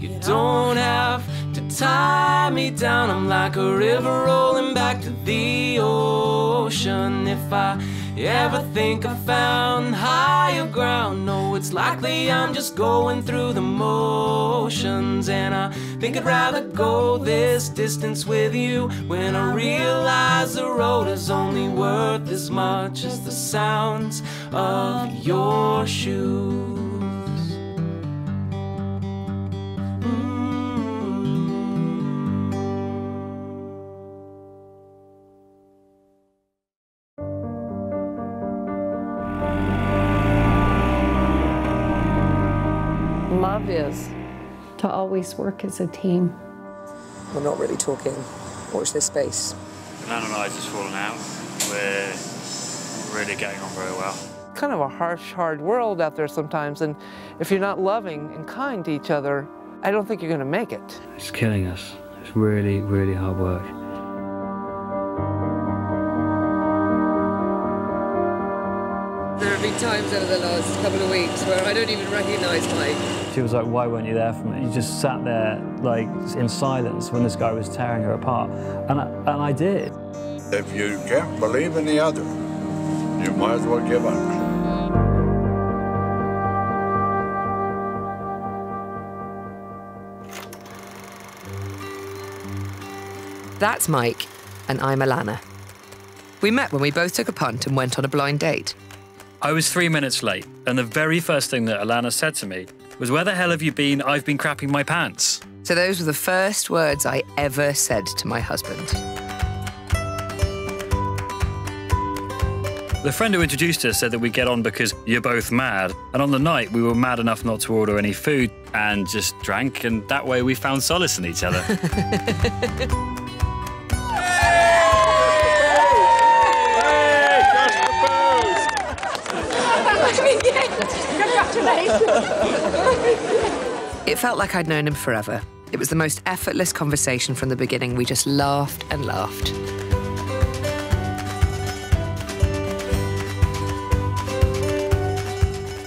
You don't have to tie me down. I'm like a river rolling back to the ocean. If I ever think I found higher ground, no, it's likely I'm just going through the motions. And I think I'd rather go this distance with you when I realize the road is only worth as much as the sounds of your shoes. Love is to always work as a team. We're not really talking, watch this space. Alanna and I have just fallen out. We're really getting on very well. Kind of a harsh, hard world out there sometimes, and if you're not loving and kind to each other, I don't think you're going to make it. It's killing us. It's really, really hard work. There have been times over the last couple of weeks where I don't even recognise Mike. She was like, why weren't you there for me? You just sat there, like, in silence when this guy was tearing her apart. And I did. If you can't believe in the other, you might as well give up. That's Mike, and I'm Alanna. We met when we both took a punt and went on a blind date. I was 3 minutes late, and the very first thing that Alanna said to me was, "Where the hell have you been? I've been crapping my pants." So those were the first words I ever said to my husband. The friend who introduced us said that we get on because you're both mad. And on the night, we were mad enough not to order any food and just drank, and that way we found solace in each other. It felt like I'd known him forever. It was the most effortless conversation from the beginning. We just laughed and laughed.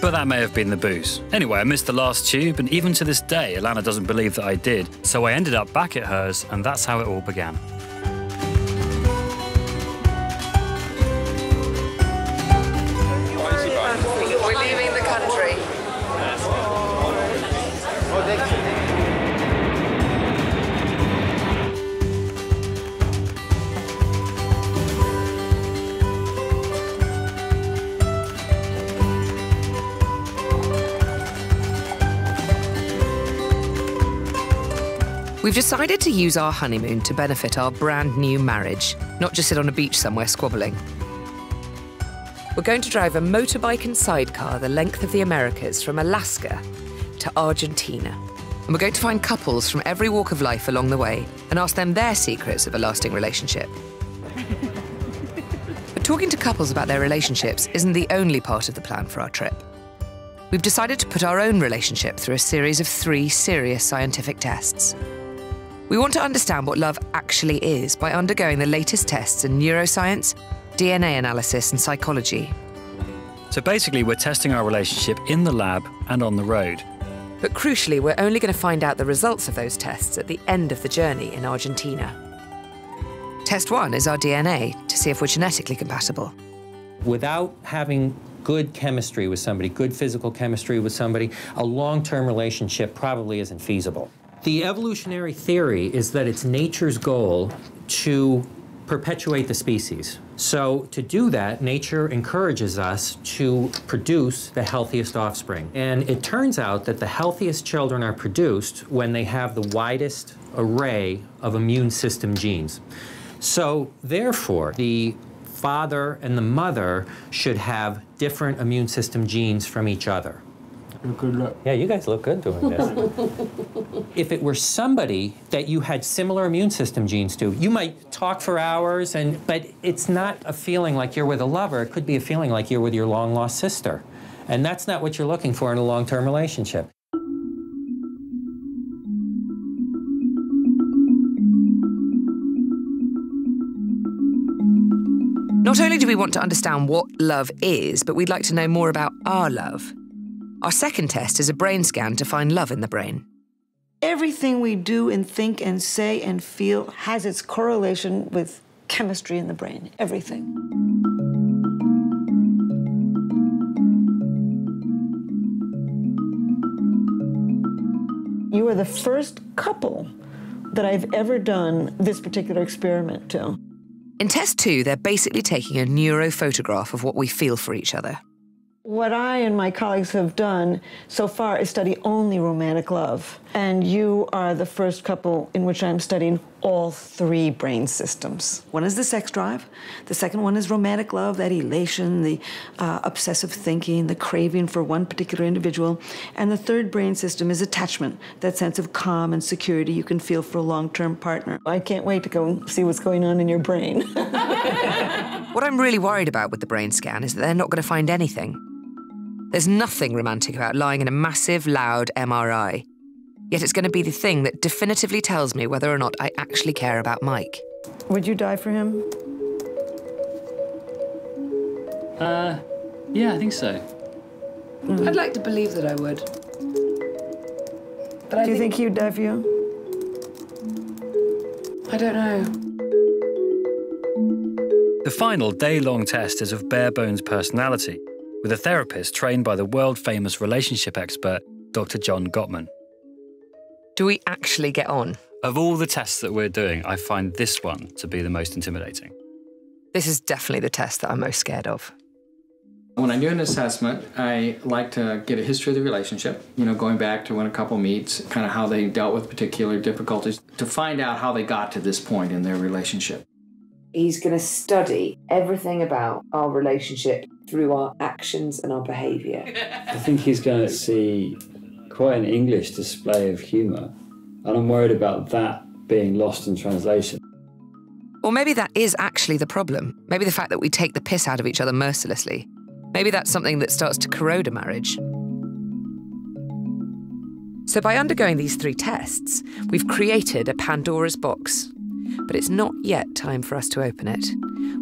But that may have been the booze. Anyway, I missed the last tube, and even to this day, Alanna doesn't believe that I did. So I ended up back at hers, and that's how it all began. We're leaving the country. We've decided to use our honeymoon to benefit our brand new marriage, not just sit on a beach somewhere squabbling. We're going to drive a motorbike and sidecar the length of the Americas from Alaska to Argentina. And we're going to find couples from every walk of life along the way and ask them their secrets of a lasting relationship. But talking to couples about their relationships isn't the only part of the plan for our trip. We've decided to put our own relationship through a series of 3 serious scientific tests. We want to understand what love actually is by undergoing the latest tests in neuroscience, DNA analysis, and psychology. So basically, we're testing our relationship in the lab and on the road. But crucially, we're only going to find out the results of those tests at the end of the journey in Argentina. Test 1 is our DNA to see if we're genetically compatible. Without having good chemistry with somebody, good physical chemistry with somebody, a long-term relationship probably isn't feasible. The evolutionary theory is that it's nature's goal to perpetuate the species. So to do that, nature encourages us to produce the healthiest offspring. And it turns out that the healthiest children are produced when they have the widest array of immune system genes. So therefore, the father and the mother should have different immune system genes from each other. Good luck. Yeah, you guys look good doing this. If it were somebody that you had similar immune system genes to, you might talk for hours, but it's not a feeling like you're with a lover. It could be a feeling like you're with your long-lost sister. And that's not what you're looking for in a long-term relationship. Not only do we want to understand what love is, but we'd like to know more about our love. Our second test is a brain scan to find love in the brain. everything we do and think and say and feel has its correlation with chemistry in the brain, everything. You are the first couple that I've ever done this particular experiment to. In test 2, they're basically taking a neurophotograph of what we feel for each other. What I and my colleagues have done so far is study only romantic love. And you are the first couple in which I'm studying all 3 brain systems. One is the sex drive. The second one is romantic love, that elation, the obsessive thinking, the craving for one particular individual. And the third brain system is attachment, that sense of calm and security you can feel for a long-term partner. I can't wait to go see what's going on in your brain. What I'm really worried about with the brain scan is that they're not going to find anything. There's nothing romantic about lying in a massive, loud MRI. Yet it's going to be the thing that definitively tells me whether or not I actually care about Mike. Would you die for him? Yeah, I think so. I'd like to believe that I would. But Do you think he would die for you? I don't know. The final day-long test is of bare-bones personality, with a therapist trained by the world-famous relationship expert, Dr. John Gottman. Do we actually get on? Of all the tests that we're doing, I find this one to be the most intimidating. This is definitely the test that I'm most scared of. When I do an assessment, I like to get a history of the relationship, going back to when a couple meets, kind of how they dealt with particular difficulties, to find out how they got to this point in their relationship. He's going to study everything about our relationship through our actions and our behaviour. I think he's going to see quite an English display of humour, and I'm worried about that being lost in translation. Or maybe that is actually the problem. Maybe the fact that we take the piss out of each other mercilessly. Maybe that's something that starts to corrode a marriage. So by undergoing these 3 tests, we've created a Pandora's box. But it's not yet time for us to open it.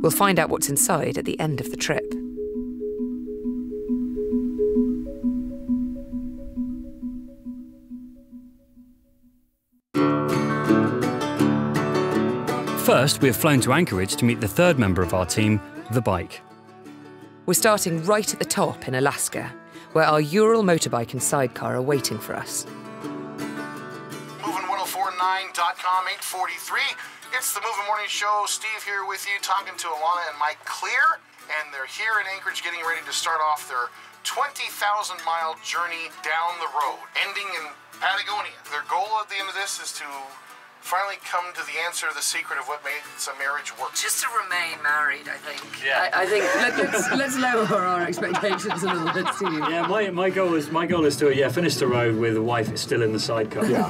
We'll find out what's inside at the end of the trip. First, we have flown to Anchorage to meet the 3rd member of our team, the bike. We're starting right at the top in Alaska, where our Ural motorbike and sidecar are waiting for us. Moving1049.com 843. It's the Moving Morning Show. Steve here with you, talking to Alanna and Mike Clear, and they're here in Anchorage getting ready to start off their 20,000-mile journey down the road, ending in Patagonia. Their goal at the end of this is to finally come to the answer, the secret of what makes a marriage work. Just to remain married, I think. Yeah. I think let's lower our expectations a little bit, Steve. Yeah, my goal is to finish the road with the wife still in the sidecar. Yeah.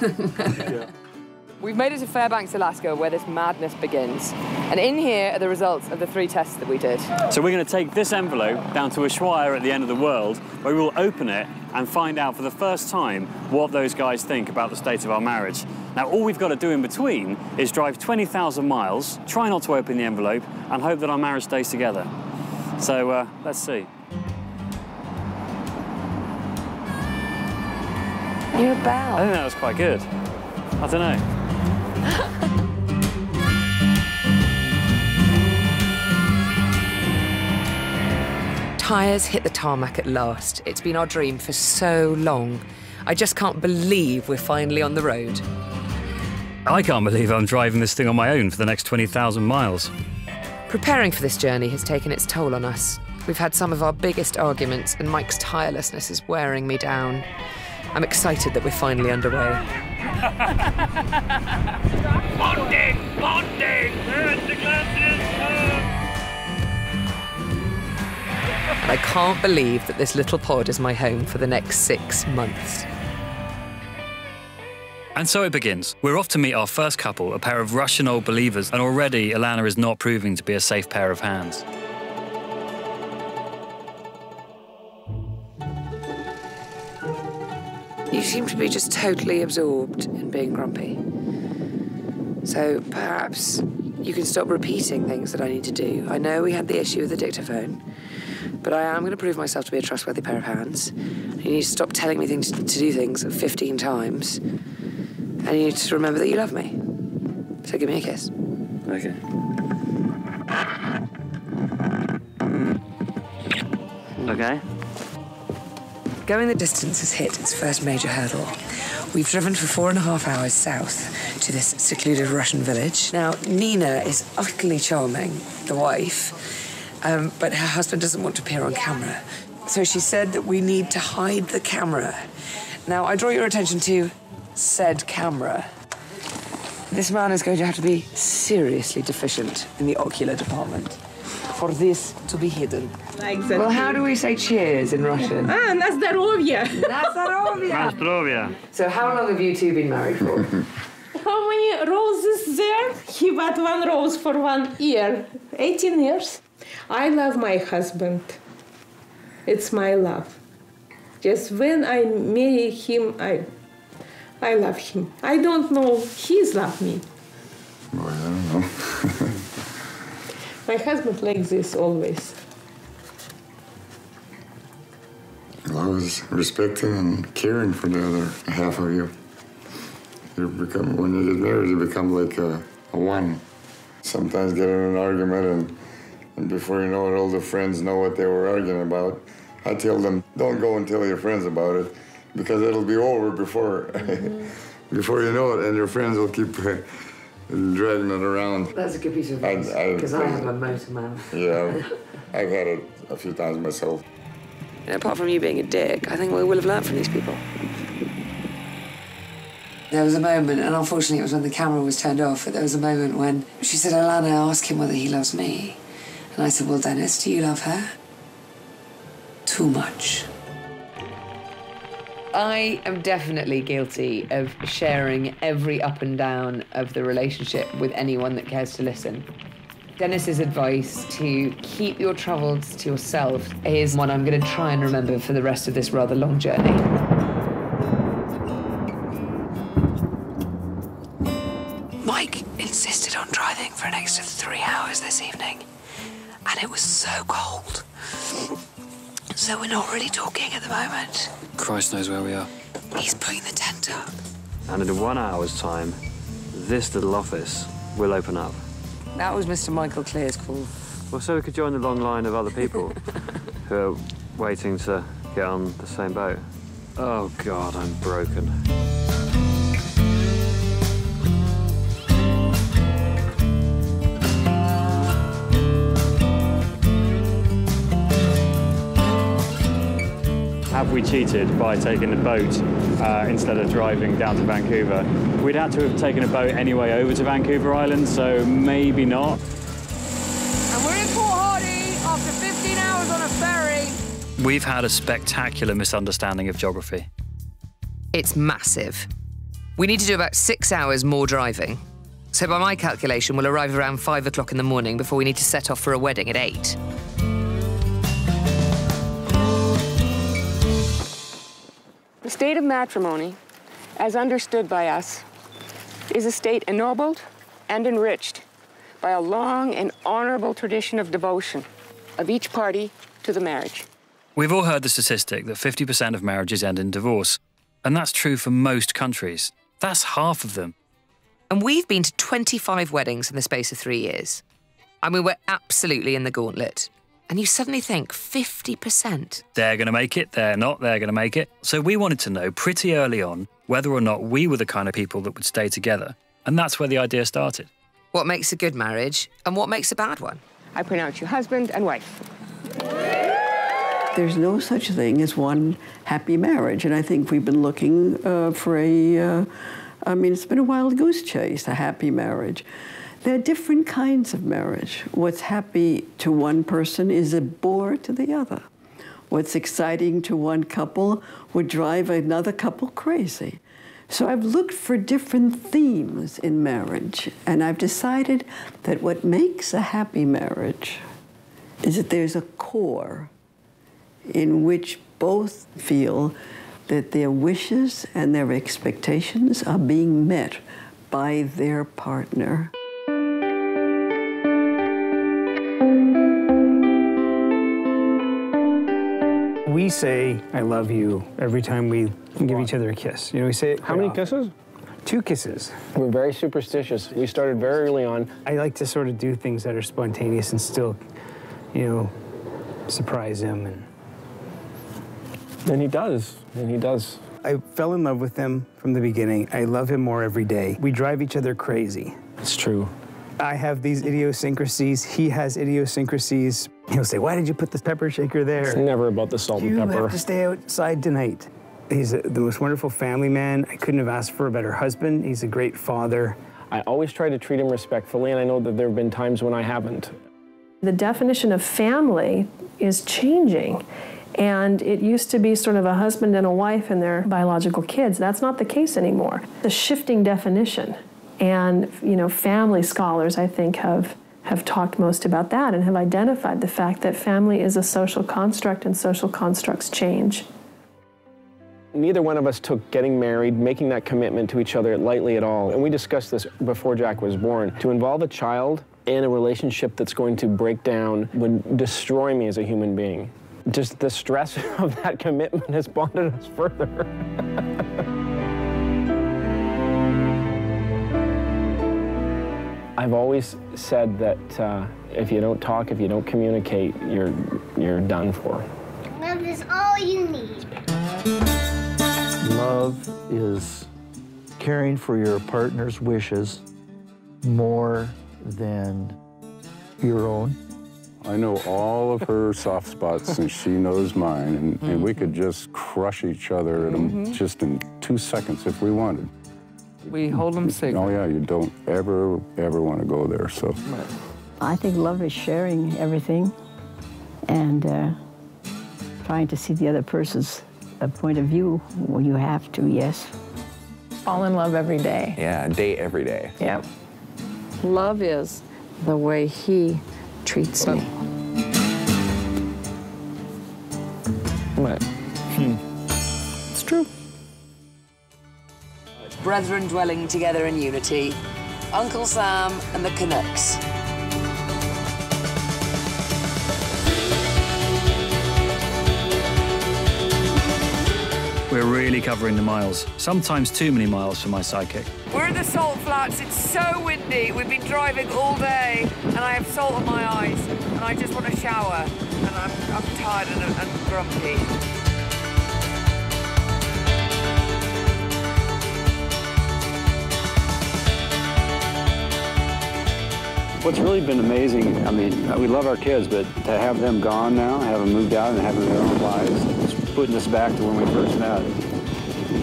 We've made it to Fairbanks, Alaska, where this madness begins. And in here are the results of the 3 tests that we did. So we're going to take this envelope down to Ushuaia at the end of the world, where we will open it and find out for the first time what those guys think about the state of our marriage. Now, all we've got to do in between is drive 20,000 miles, try not to open the envelope, and hope that our marriage stays together. So, let's see. You're about. I think that was quite good. I don't know. Tyres hit the tarmac at last. It's been our dream for so long. I just can't believe we're finally on the road. I can't believe I'm driving this thing on my own for the next 20,000 miles. Preparing for this journey has taken its toll on us. We've had some of our biggest arguments, and Mike's tirelessness is wearing me down. I'm excited that we're finally underway. Bonding! Where's the glasses? And I can't believe that this little pod is my home for the next 6 months. And so it begins. We're off to meet our first couple, a pair of Russian old believers, and already Alanna is not proving to be a safe pair of hands. You seem to be just totally absorbed in being grumpy. So perhaps you can stop repeating things that I need to do. I know we had the issue with the dictaphone, but I am going to prove myself to be a trustworthy pair of hands. You need to stop telling me to do things 15 times. And you need to remember that you love me. So give me a kiss. Okay. Okay. Going the distance has hit its first major hurdle. We've driven for 4.5 hours south to this secluded Russian village. Now, Nina is utterly charming, the wife, but her husband doesn't want to appear on camera. So she said that we need to hide the camera. Now, I draw your attention to said camera. This man is going to have to be seriously deficient in the ocular department for this to be hidden. Exactly. Well, how do we say cheers in Russian? На здоровье. Na zdrowie. Na zdrowie. So how long have you two been married for? How many roses there? He bought 1 rose for 1 year. 18 years. I love my husband. It's my love. Just when I marry him, I love him. I don't know he's love me. Well, I don't know. My husband like this always. Always respecting and caring for the other half of you. When you get married, you become like a one. Sometimes get in an argument and before you know it, all the friends know what they were arguing about. I tell them, don't go and tell your friends about it because it'll be over before before you know it, and your friends will keep dragging it around. That's a good piece of advice, because I have a motor mouth. Yeah, I've had it a few times myself. And apart from you being a dick, I think we will have learned from these people. There was a moment, and unfortunately it was when the camera was turned off, but there was a moment when she said, Alanna, ask him whether he loves me. And I said, well, Dennis, do you love her? Too much. I am definitely guilty of sharing every up and down of the relationship with anyone that cares to listen. Dennis's advice to keep your troubles to yourself is one I'm going to try and remember for the rest of this rather long journey. Mike insisted on driving for an extra 3 hours this evening, and it was so cold. So we're not really talking at the moment. Christ knows where we are. He's putting the tent up. And in 1 hour's time, this little office will open up. That was Mr. Michael Clear's call. Well, so we could join the long line of other people who are waiting to get on the same boat. Oh, God, I'm broken. Have we cheated by taking the boat instead of driving down to Vancouver? We'd had to have taken a boat anyway over to Vancouver Island, so maybe not. And we're in Port Hardy after 15 hours on a ferry. We've had a spectacular misunderstanding of geography. It's massive. We need to do about 6 hours more driving. So by my calculation, we'll arrive around 5 o'clock in the morning before we need to set off for a wedding at 8. The state of matrimony, as understood by us, is a state ennobled and enriched by a long and honorable tradition of devotion of each party to the marriage. We've all heard the statistic that 50% of marriages end in divorce, and that's true for most countries. That's half of them. And we've been to 25 weddings in the space of 3 years. I mean, we're absolutely in the gauntlet. And you suddenly think 50%. They're going to make it, they're not, they're going to make it. So we wanted to know pretty early on whether or not we were the kind of people that would stay together. And that's where the idea started. What makes a good marriage and what makes a bad one? I pronounce you husband and wife. There's no such thing as one happy marriage. And I think we've been looking for it's been a wild goose chase, a happy marriage. There are different kinds of marriage. What's happy to one person is a bore to the other. What's exciting to one couple would drive another couple crazy. So I've looked for different themes in marriage, and I've decided that what makes a happy marriage is that there's a core in which both feel that their wishes and their expectations are being met by their partner. We say, I love you, every time we give each other a kiss. You know, we say, how many kisses? 2 kisses. We're very superstitious. We started very early on. I like to sort of do things that are spontaneous and still, you know, surprise him. And he does, and he does. I fell in love with him from the beginning. I love him more every day. We drive each other crazy. It's true. I have these idiosyncrasies. He has idiosyncrasies. He'll say, why did you put the pepper shaker there? It's never about the salt and pepper. You have to stay outside tonight. He's the most wonderful family man. I couldn't have asked for a better husband. He's a great father. I always try to treat him respectfully, and I know that there have been times when I haven't. The definition of family is changing. And it used to be sort of a husband and a wife and their biological kids. That's not the case anymore. The shifting definition. And, you know, family scholars, I think, have talked most about that and have identified the fact that family is a social construct and social constructs change. Neither one of us took getting married, making that commitment to each other lightly at all. And we discussed this before Jack was born. To involve a child in a relationship that's going to break down would destroy me as a human being. Just the stress of that commitment has bonded us further. I've always said that if you don't talk, if you don't communicate, you're done for. Love is all you need. Love is caring for your partner's wishes more than your own. I know all of her soft spots, and she knows mine, and we could just crush each other just in 2 seconds if we wanted. We hold them sacred. Oh, yeah, you don't ever want to go there, so. I think love is sharing everything and trying to see the other person's point of view. Well, you have to, yes. Fall in love every day. Yeah, date every day. Yep. Love is the way he treats me. It's true. Brethren dwelling together in unity. Uncle Sam and the Canucks. We're really covering the miles. Sometimes too many miles for my sidekick. We're in the salt flats. It's so windy. We've been driving all day, and I have salt in my eyes, and I just want a shower. And I'm tired and grumpy. What's really been amazing, I mean, we love our kids, but to have them gone now, have them moved out and having their own lives, it's putting us back to when we first met.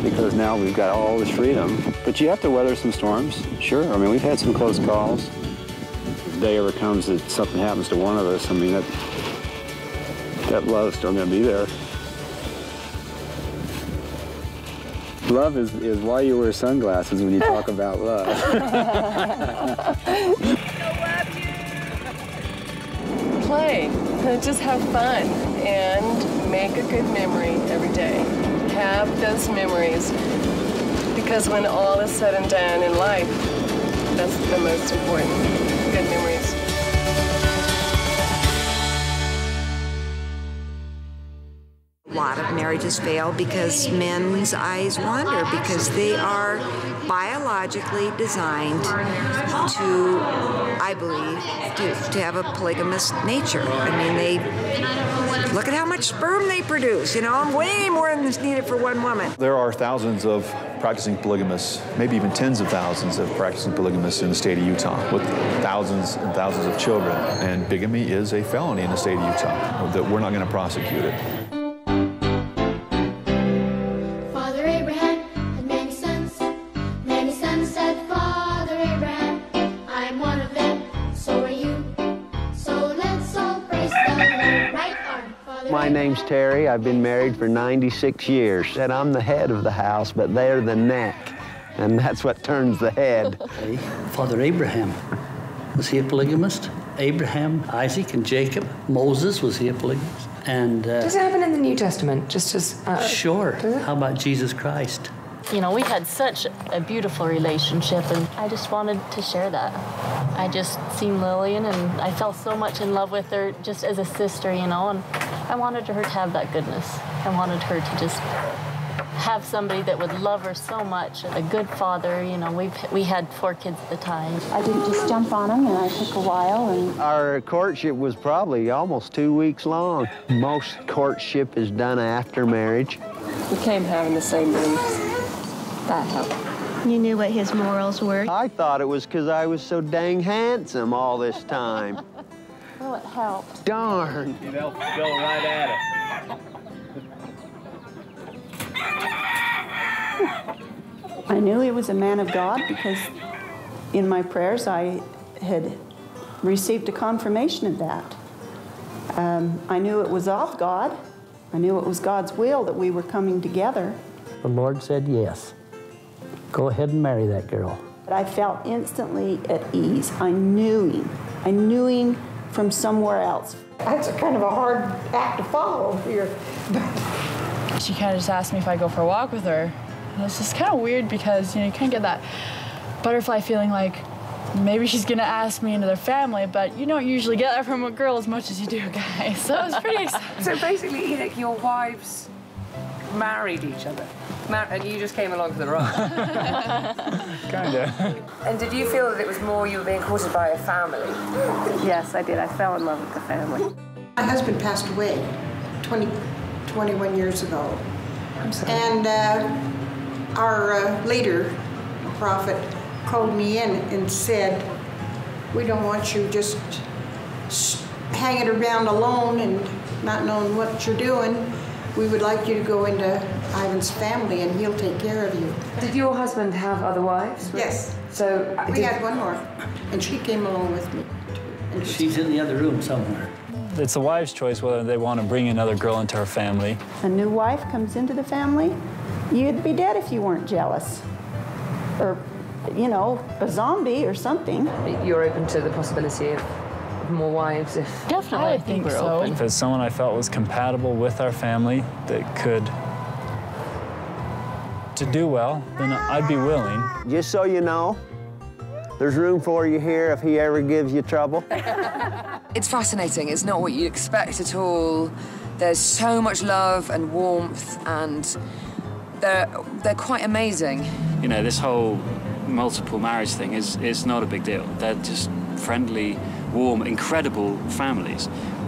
Because now we've got all this freedom. But you have to weather some storms, sure. I mean, we've had some close calls. If the day ever comes that something happens to one of us, I mean, that love's still gonna be there. Love is why you wear sunglasses when you talk about love. Play, just have fun, and make a good memory every day. Have those memories, because when all is said and done in life, that's the most important, good memories. A lot of marriages fail because men's eyes wander, because they are biologically designed to, I believe, to have a polygamous nature. I mean, they look at how much sperm they produce, you know, way more than is needed for one woman. There are thousands of practicing polygamists, maybe even tens of thousands of practicing polygamists in the state of Utah, with thousands and thousands of children. And bigamy is a felony in the state of Utah, that we're not going to prosecute it. My name's Terry. I've been married for 96 years, and I'm the head of the house, but they're the neck, and that's what turns the head. Father Abraham, was he a polygamist? Abraham, Isaac, and Jacob. Moses, was he a polygamist? And does it happen in the New Testament? Just as sure. How about Jesus Christ? You know, we had such a beautiful relationship, and I just wanted to share that. I just seen Lillian, and I fell so much in love with her just as a sister, you know, and I wanted her to have that goodness. I wanted her to just have somebody that would love her so much. A good father, you know, we had 4 kids at the time. I didn't just jump on him, and I took a while. And our courtship was probably almost 2 weeks long. Most courtship is done after marriage. We came having the same beliefs. That helped. You knew what his morals were. I thought it was because I was so dang handsome all this time. Well, it helped. Darn. You know, go right at it. I knew he was a man of God because in my prayers I had received a confirmation of that. I knew it was of God. I knew it was God's will that we were coming together. The Lord said yes. Go ahead and marry that girl. But I felt instantly at ease. I knew him. I knew him from somewhere else. That's a kind of a hard act to follow here. She kind of just asked me if I'd go for a walk with her. And it's just kind of weird because, you know, you kind of get that butterfly feeling like maybe she's going to ask me into their family, but you don't usually get that from a girl as much as you do a guy. So it was pretty exciting. So basically, Enoch, your wives married each other. And you just came along for the ride. Kinda. And did you feel that it was more you were being courted by a family? Yes, I did. I fell in love with the family. My husband passed away 21 years ago. I'm sorry. And our leader, a prophet, called me in and said, we don't want you just hanging around alone and not knowing what you're doing. We would like you to go into Ivan's family and he'll take care of you. Did your husband have other wives? Yes. So we had one more, and she came along with me. And She's in the other room somewhere. It's the wife's choice whether they want to bring another girl into her family. A new wife comes into the family, you'd be dead if you weren't jealous. Or, you know, a zombie or something. You're open to the possibility of more wives if... Definitely, I think we're open. If it's someone I felt was compatible with our family that could to do well, then I'd be willing. Just so you know, there's room for you here if he ever gives you trouble. It's fascinating. It's not what you expect at all. There's so much love and warmth, and they're quite amazing. You know, this whole multiple marriage thing is not a big deal. They're just friendly, warm, incredible families.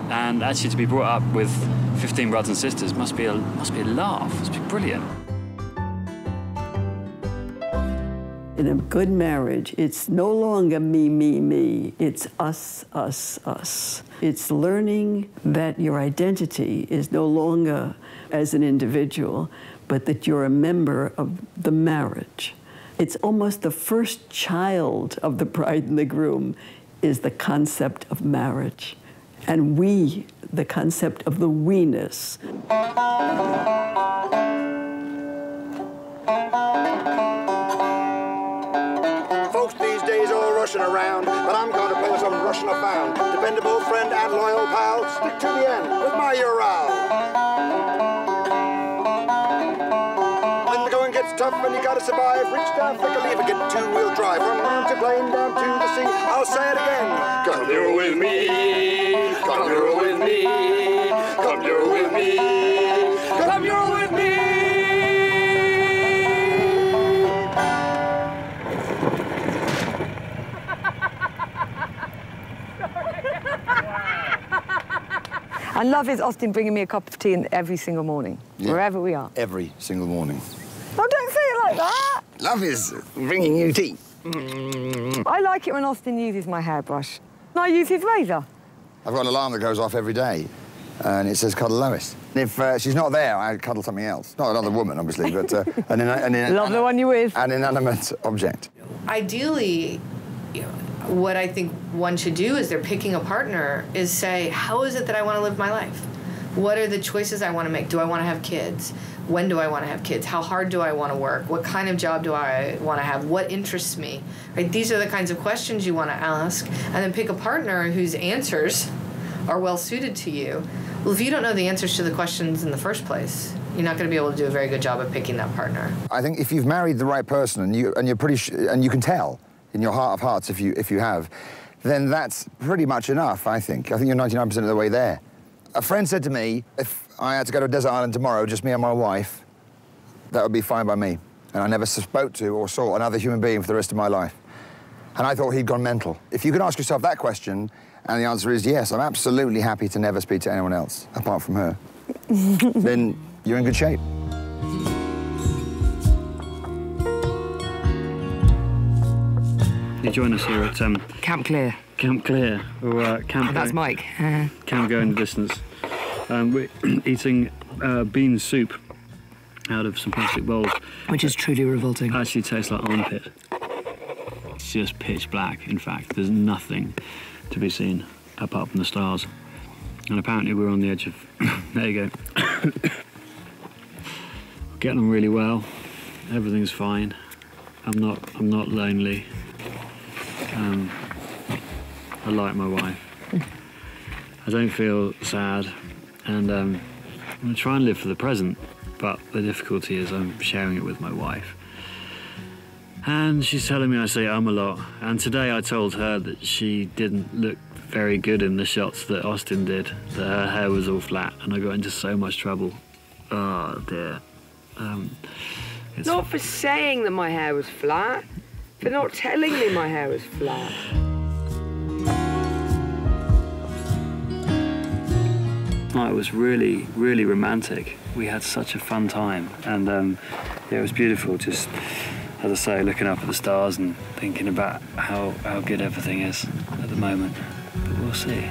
And actually to be brought up with 15 brothers and sisters must be a laugh. Must be brilliant. In a good marriage, it's no longer me, me, me. It's us, us, us. It's learning that your identity is no longer as an individual, but that you're a member of the marriage. It's almost the first child of the bride and the groom is the concept of marriage. And we, the concept of the we-ness. Folks these days all rushing around, but I'm going to play some Russian I found. Dependable friend and loyal pal, stick to the end with my Ural. When the going gets tough and you gotta survive, rich down, thick a lever, get two-wheel drive, run around to plane down to the sea. I'll say it again. Come here with me, come here with me, come here with me, come here with me. And love is often bringing me a cup of tea every single morning, wherever we are. Every single morning. Oh, don't say it like that. Love is bringing you tea. I like it when Austin uses my hairbrush. And I use his razor. I've got an alarm that goes off every day, and it says cuddle Lois. If she's not there, I cuddle something else. Not another woman, obviously, but love the one you're with. An inanimate object. Ideally, what I think one should do as they're picking a partner is say, how is it that I want to live my life? What are the choices I want to make? Do I want to have kids? When do I want to have kids? How hard do I want to work? What kind of job do I want to have? What interests me? Right? These are the kinds of questions you want to ask, and then pick a partner whose answers are well suited to you. Well, if you don't know the answers to the questions in the first place, you're not going to be able to do a very good job of picking that partner. I think if you've married the right person and you're and you can tell in your heart of hearts if you have, then that's pretty much enough. I think you're 99% of the way there. A friend said to me, if I had to go to a desert island tomorrow, just me and my wife, that would be fine by me. And I never spoke to or saw another human being for the rest of my life. And I thought he'd gone mental. If you can ask yourself that question, and the answer is yes, I'm absolutely happy to never speak to anyone else apart from her, then you're in good shape. You join us here at Camp Clear. Camp Clear, or Camp. That's Mike. Camp Go in the distance. We're eating bean soup out of some plastic bowls, which is truly revolting. Actually tastes like armpit. It's just pitch black. In fact, there's nothing to be seen apart from the stars. And apparently we're on the edge of. There you go. We're getting on really well. Everything's fine. I'm not lonely. I like my wife. I don't feel sad, and I'm going to try and live for the present, but the difficulty is I'm sharing it with my wife. And she's telling me I say a lot, and today I told her that she didn't look very good in the shots that Austin did, that her hair was all flat, and I got into so much trouble. Oh dear. Not for saying that my hair was flat, for not telling me my hair was flat. Oh, it was really, really romantic. We had such a fun time, and yeah, it was beautiful. Just, as I say, looking up at the stars and thinking about how good everything is at the moment. But we'll see.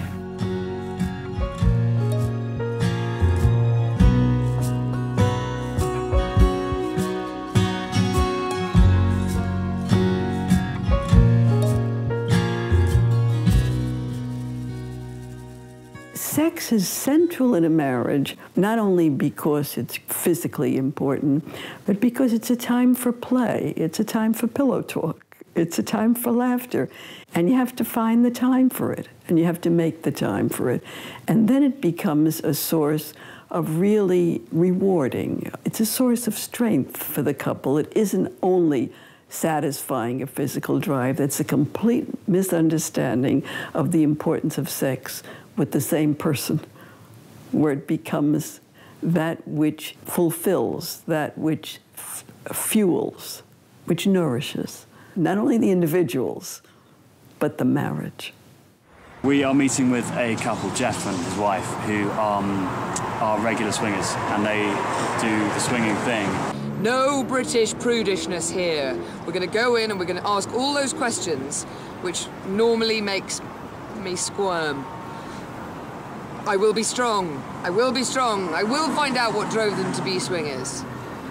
Sex is central in a marriage, not only because it's physically important, but because it's a time for play, it's a time for pillow talk, it's a time for laughter, and you have to find the time for it, and you have to make the time for it. And then it becomes a source of really rewarding. It's a source of strength for the couple. It isn't only satisfying a physical drive. That's a complete misunderstanding of the importance of sex with the same person, where it becomes that which fulfills, that which fuels, which nourishes, not only the individuals, but the marriage. We are meeting with a couple, Jeff and his wife, who are regular swingers, and they do the swinging thing. No British prudishness here. We're going to go in and we're going to ask all those questions which normally makes me squirm. I will be strong. I will be strong. I will find out what drove them to be swingers.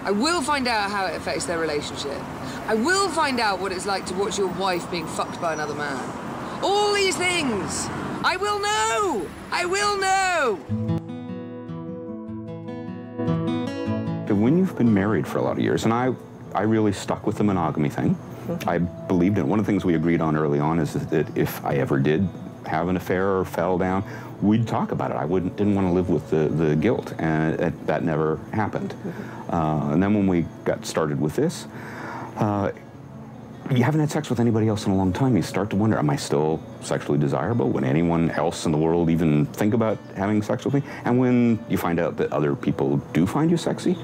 I will find out how it affects their relationship. I will find out what it's like to watch your wife being fucked by another man. All these things. I will know. I will know. When you've been married for a lot of years, and I really stuck with the monogamy thing. I believed in it. One of the things we agreed on early on is that if I ever did have an affair or fell down, we'd talk about it. I didn't want to live with the guilt, and that never happened. And then when we got started with this, you haven't had sex with anybody else in a long time. You start to wonder, am I still sexually desirable? Would anyone else in the world even think about having sex with me? And when you find out that other people do find you sexy,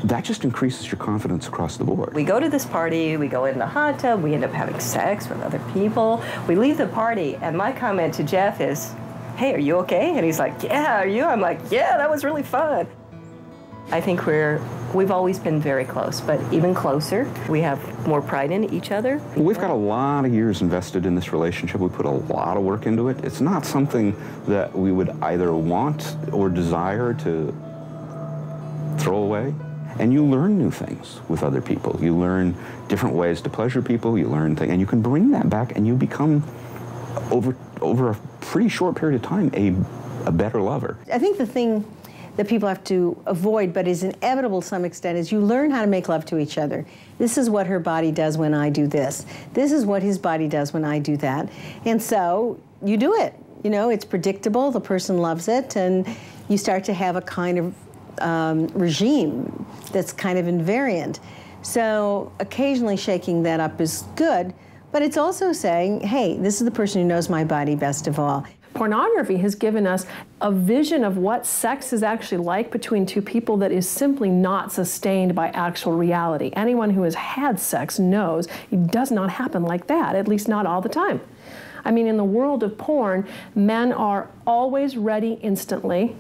that just increases your confidence across the board. We go to this party, we go in the hot tub, we end up having sex with other people. We leave the party, and my comment to Jeff is, hey, are you okay? And he's like, yeah, are you? I'm like, yeah, that was really fun. I think we've always been very close, but even closer. We have more pride in each other. We've got a lot of years invested in this relationship. We put a lot of work into it. It's not something that we would either want or desire to throw away. And you learn new things with other people. You learn different ways to pleasure people. You learn things, and you can bring that back, and you become, over a pretty short period of time, a better lover. I think the thing that people have to avoid, but is inevitable to some extent, is you learn how to make love to each other. This is what her body does when I do this. This is what his body does when I do that. And so you do it. You know, it's predictable, the person loves it, and you start to have a kind of regime that's kind of invariant. So occasionally shaking that up is good, but it's also saying, hey, this is the person who knows my body best of all. Pornography has given us a vision of what sex is actually like between two people that is simply not sustained by actual reality. Anyone who has had sex knows it does not happen like that, at least not all the time. I mean, in the world of porn, men are always ready instantly.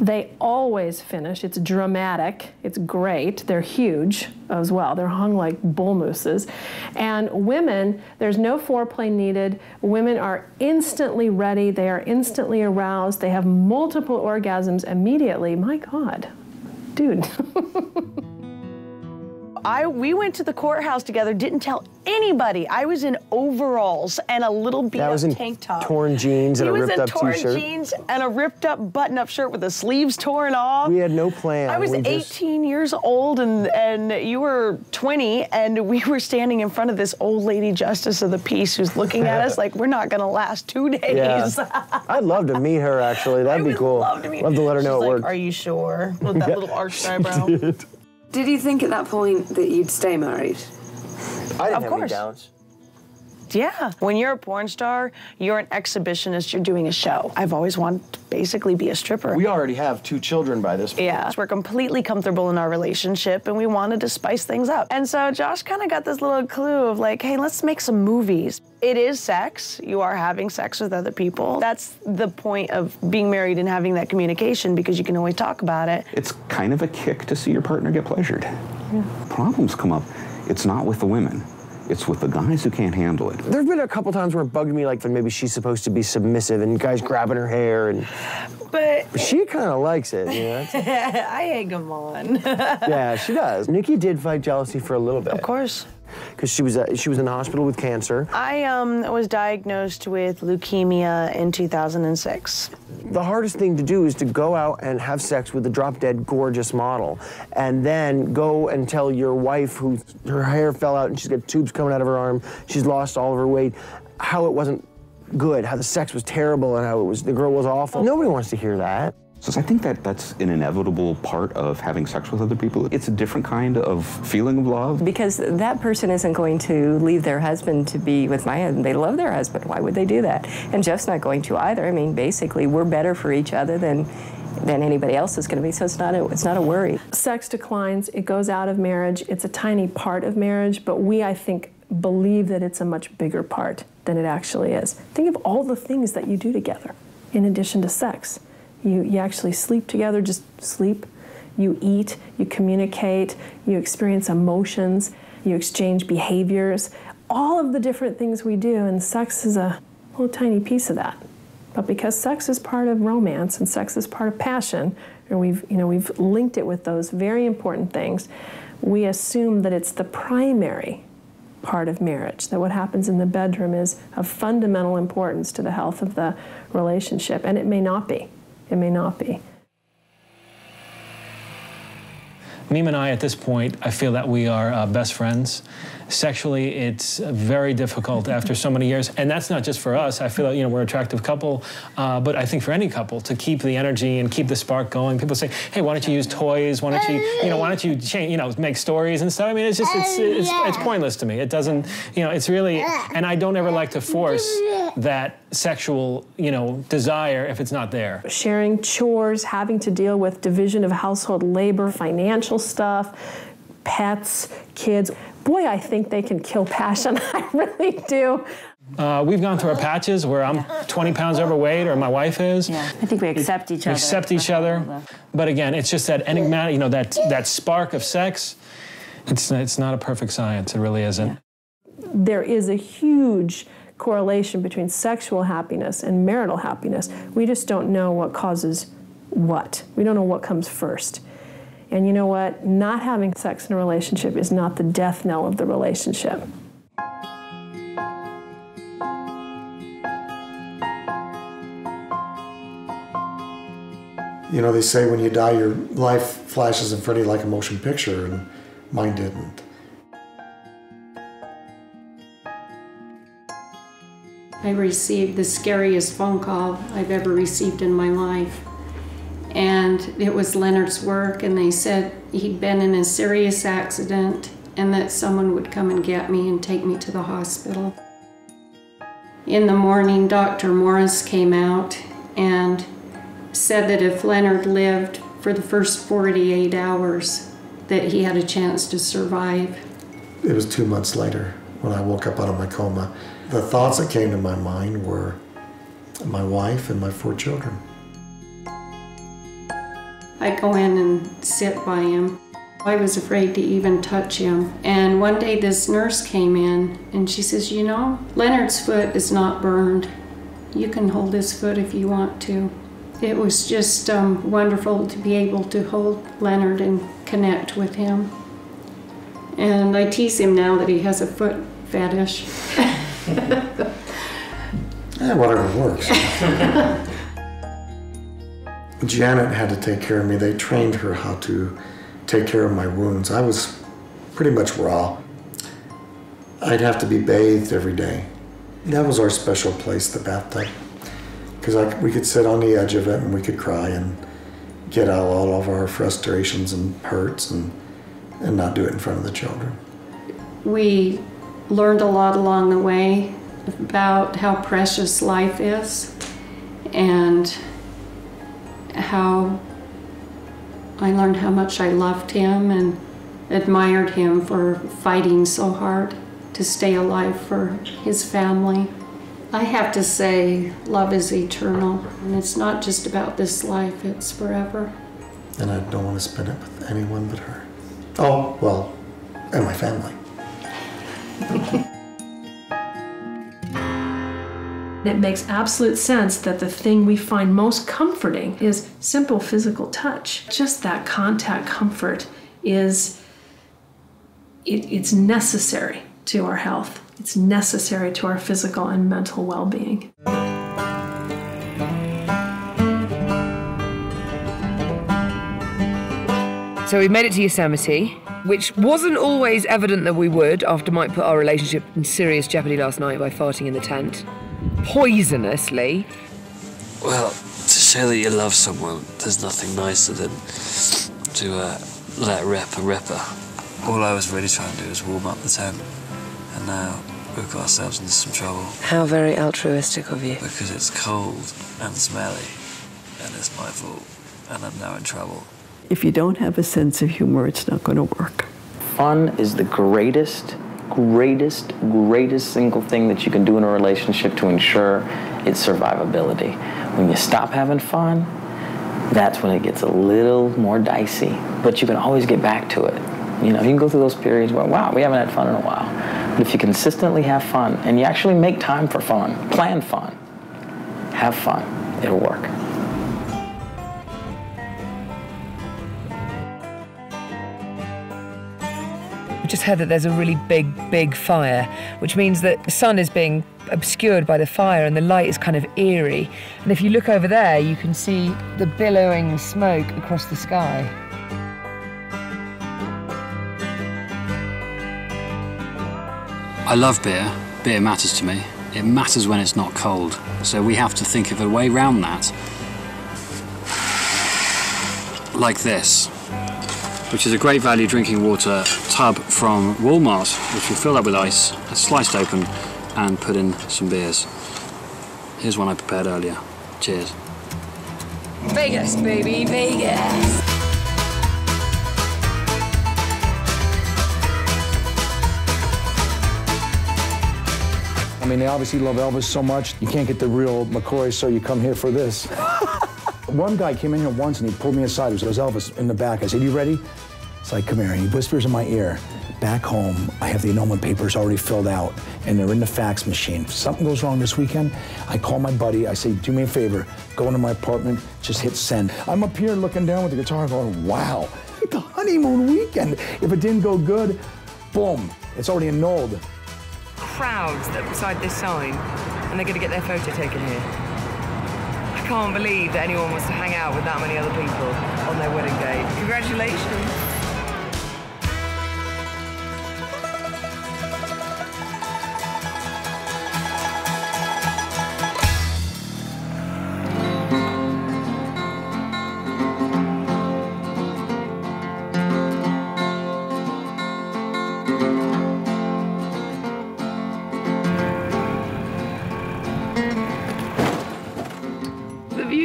They always finish. It's dramatic. It's great. They're huge as well. They're hung like bull mooses. And women, there's no foreplay needed. Women are instantly ready. They are instantly aroused. They have multiple orgasms immediately. My God, dude. We went to the courthouse together, didn't tell anybody. I was in overalls and a little beat-up tank top. Torn jeans and a ripped-up T-shirt. He was in torn jeans and a ripped-up button-up shirt with the sleeves torn off. We had no plan. I was 18 years old, and you were 20, and we were standing in front of this old lady justice of the peace who's looking at us like we're not going to last 2 days. Yeah. I'd love to meet her, actually. That'd be cool. Love to let her know it worked. Are you sure? With that little arched eyebrow. Did you think at that point that you'd stay married? I didn't have any doubts. Yeah. When you're a porn star, you're an exhibitionist, you're doing a show. I've always wanted to basically be a stripper. We already have 2 children by this point. Yeah. We're completely comfortable in our relationship, and we wanted to spice things up. And so Josh kind of got this little clue of like, hey, let's make some movies. It is sex. You are having sex with other people. That's the point of being married and having that communication, because you can always talk about it. It's kind of a kick to see your partner get pleasured. Yeah. Problems come up. It's not with the women. It's with the guys who can't handle it. There've been a couple times where it bugged me, like that maybe she's supposed to be submissive and guys grabbing her hair, and but she kind of likes it, you know? I egg them on. Yeah, she does. Nikki did fight jealousy for a little bit. Of course. Because she was in the hospital with cancer. I was diagnosed with leukemia in 2006. The hardest thing to do is to go out and have sex with a drop-dead gorgeous model, and then go and tell your wife, who her hair fell out and she's got tubes coming out of her arm, she's lost all of her weight, how it wasn't good, how the sex was terrible, and how the girl was awful. Nobody wants to hear that. So I think that's an inevitable part of having sex with other people. It's a different kind of feeling of love. Because that person isn't going to leave their husband to be with my husband. They love their husband. Why would they do that? And Jeff's not going to either. I mean, basically, we're better for each other than anybody else is going to be, so it's not a worry. Sex declines, it goes out of marriage. It's a tiny part of marriage, but we, I think, believe that it's a much bigger part than it actually is. Think of all the things that you do together in addition to sex. You actually sleep together, just sleep. You eat, you communicate, you experience emotions, you exchange behaviors. All of the different things we do, and sex is a little tiny piece of that. But because sex is part of romance and sex is part of passion, and we've linked it with those very important things, we assume that it's the primary part of marriage, that what happens in the bedroom is of fundamental importance to the health of the relationship, and it may not be. It may not be. Mima and I, at this point, I feel that we are best friends. Sexually, it's very difficult after so many years, and that's not just for us. I feel that we're an attractive couple, but I think for any couple to keep the energy and keep the spark going. People say, "Hey, why don't you use toys? Why don't you, why don't you change, make stories and stuff?" I mean, it's just it's pointless to me. It doesn't, it's really, and I don't ever like to force that sexual, desire if it's not there. Sharing chores, having to deal with division of household labor, financial stuff, pets, kids. Boy, I think they can kill passion. I really do. We've gone through our patches where I'm 20 pounds overweight, or my wife is. Yeah, I think we accept each other. We accept each other. But again, it's just that enigmatic, that spark of sex. It's not a perfect science. It really isn't. Yeah. There is a huge correlation between sexual happiness and marital happiness. We just don't know what causes what. We don't know what comes first. And you know what? Not having sex in a relationship is not the death knell of the relationship. They say when you die, your life flashes in front of you like a motion picture, and mine didn't. I received the scariest phone call I've ever received in my life. And it was Leonard's work, and they said he'd been in a serious accident and that someone would come and get me and take me to the hospital. In the morning, Dr. Morris came out and said that if Leonard lived for the first 48 hours, that he had a chance to survive. It was 2 months later when I woke up out of my coma. The thoughts that came to my mind were my wife and my 4 children. I go in and sit by him. I was afraid to even touch him. And one day this nurse came in and she says, you know, Leonard's foot is not burned. You can hold his foot if you want to. It was just wonderful to be able to hold Leonard and connect with him. And I tease him now that he has a foot fetish. Whatever works. Janet had to take care of me. They trained her how to take care of my wounds. I was pretty much raw. I'd have to be bathed every day. That was our special place, the bathtub. Because we could sit on the edge of it and we could cry and get out all of our frustrations and hurts and not do it in front of the children. We learned a lot along the way about how precious life is and how I learned how much I loved him and admired him for fighting so hard to stay alive for his family. I have to say, love is eternal, and it's not just about this life, it's forever. And I don't want to spend it with anyone but her. Oh, well, and my family. It makes absolute sense that the thing we find most comforting is simple physical touch. Just that contact comfort is, it's necessary to our health. It's necessary to our physical and mental well-being. So we made it to Yosemite, which wasn't always evident that we would after Mike put our relationship in serious jeopardy last night by farting in the tent. Poisonously. Well, to say that you love someone, there's nothing nicer than to let rip a ripper. All I was really trying to do was warm up the tent, and now we've got ourselves into some trouble. How very altruistic of you. Because it's cold and smelly, and it's my fault, and I'm now in trouble. If you don't have a sense of humor, it's not going to work. Fun is the greatest single thing that you can do in a relationship to ensure its survivability. When you stop having fun, that's when it gets a little more dicey. But you can always get back to it. You know, you can go through those periods where, wow, we haven't had fun in a while. But if you consistently have fun, and you actually make time for fun, plan fun, have fun, it'll work. We just heard that there's a really big fire, which means that the sun is being obscured by the fire and the light is kind of eerie. And if you look over there, you can see the billowing smoke across the sky. I love beer. Beer matters to me. It matters when it's not cold. So we have to think of a way around that. Like this, which is a great value drinking water tub from Walmart, which we fill up with ice, sliced open, and put in some beers. Here's one I prepared earlier. Cheers. Vegas, baby, Vegas. I mean, they obviously love Elvis so much. You can't get the real McCoy, so you come here for this. One guy came in here once and he pulled me aside. It was Elvis in the back. I said, "You ready?" It's like, "Come here." And he whispers in my ear, "Back home, I have the annulment papers already filled out and they're in the fax machine. If something goes wrong this weekend, I call my buddy. I say, do me a favor, go into my apartment, just hit send." I'm up here looking down with the guitar going, wow, the honeymoon weekend. If it didn't go good, boom, it's already annulled. Crowds that are beside this sign, and they're going to get their photo taken here. I can't believe that anyone wants to hang out with that many other people on their wedding day. Congratulations.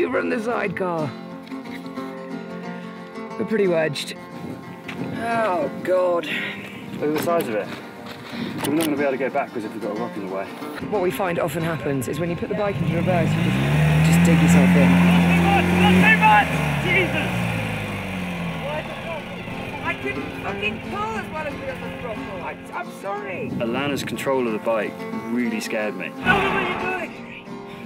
over in the sidecar. We're pretty wedged. Oh, God. Look at the size of it. We're not going to be able to go backwards if we've got a rock in the way. What we find often happens is when you put the bike into reverse, you just dig yourself in. Not too much! Jesus! I couldn't fucking pull as well as we on the throttle. I'm sorry. Alanna's control of the bike really scared me. No, what are you doing?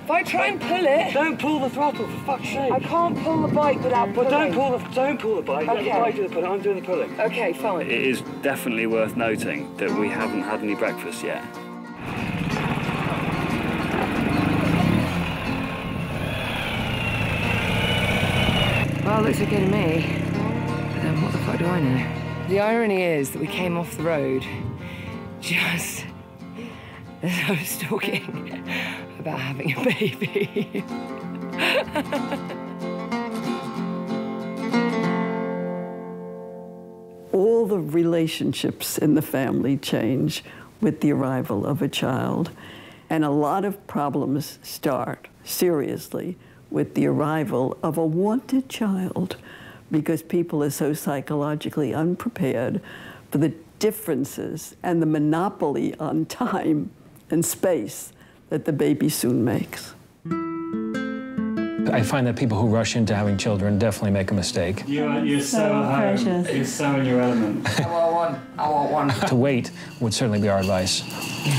If I try and pull it... Don't pull the throttle, for fuck's sake. I can't pull the bike without pulling. But don't pull the bike. Okay. Let the bike do the pulling. I'm doing the pulling. Okay, fine. It is definitely worth noting that we haven't had any breakfast yet. Well, looks okay to me. But then what the fuck do I know? The irony is that we came off the road just as I was talking about having a baby. All the relationships in the family change with the arrival of a child. And a lot of problems start, seriously, with the arrival of a wanted child, because people are so psychologically unprepared for the differences and the monopoly on time and space that the baby soon makes. I find that people who rush into having children definitely make a mistake. You're so precious. You're so in your element. I want one. To wait would certainly be our advice.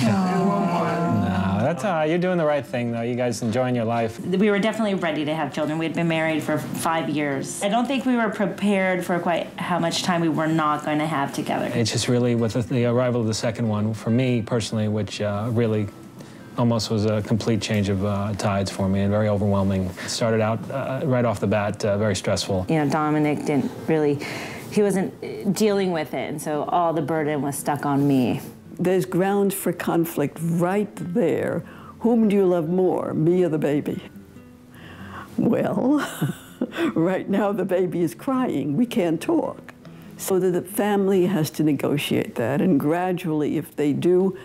No, that's you're doing the right thing, though. You guys enjoying your life. We were definitely ready to have children. We had been married for 5 years. I don't think we were prepared for quite how much time we were not going to have together. It's just really with the arrival of the second one, for me personally, which really almost was a complete change of tides for me and very overwhelming. It started out right off the bat very stressful. You know, Dominic didn't really, he wasn't dealing with it, and so all the burden was stuck on me. There's grounds for conflict right there. Whom do you love more, me or the baby? Well, right now the baby is crying. We can't talk. So the family has to negotiate that, and gradually, if they do,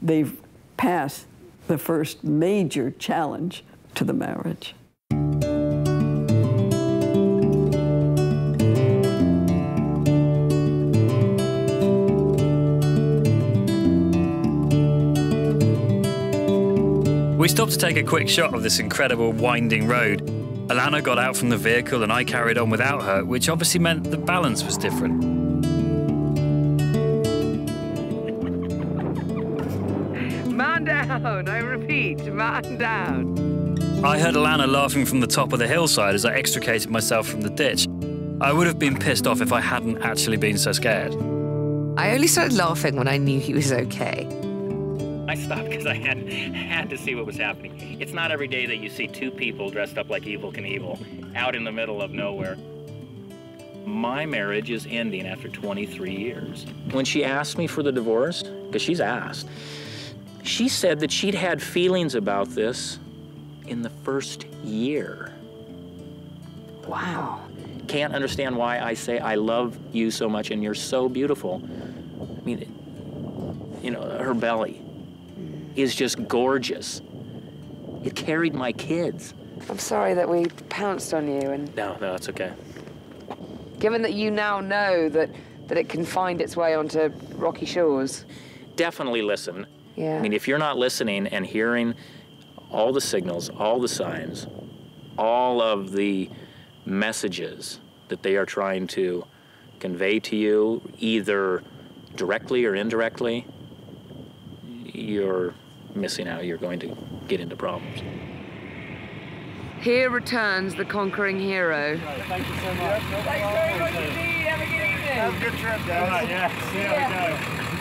they've passed the first major challenge to the marriage. We stopped to take a quick shot of this incredible winding road. Alanna got out from the vehicle and I carried on without her, which obviously meant the balance was different. Man down, I repeat, man down. I heard Alanna laughing from the top of the hillside as I extricated myself from the ditch. I would have been pissed off if I hadn't actually been so scared. I only started laughing when I knew he was okay. I stopped because I had to see what was happening. It's not every day that you see two people dressed up like Evel Knievel out in the middle of nowhere. My marriage is ending after 23 years. When she asked me for the divorce, because she's asked, she said that she'd had feelings about this in the first year. Wow. Can't understand why I say I love you so much and you're so beautiful. I mean, you know, her belly is just gorgeous. It carried my kids. I'm sorry that we pounced on you, and No, it's okay. given that you now know that it can find its way onto rocky shores. Definitely listen. Yeah. I mean, if you're not listening and hearing all the signals, all the signs, all of the messages that they are trying to convey to you, either directly or indirectly, you're missing out. You're going to get into problems. Here returns the conquering hero. Thank you so much. Thanks very much indeed. Have a good evening. Have a good trip, guys. Yeah, see how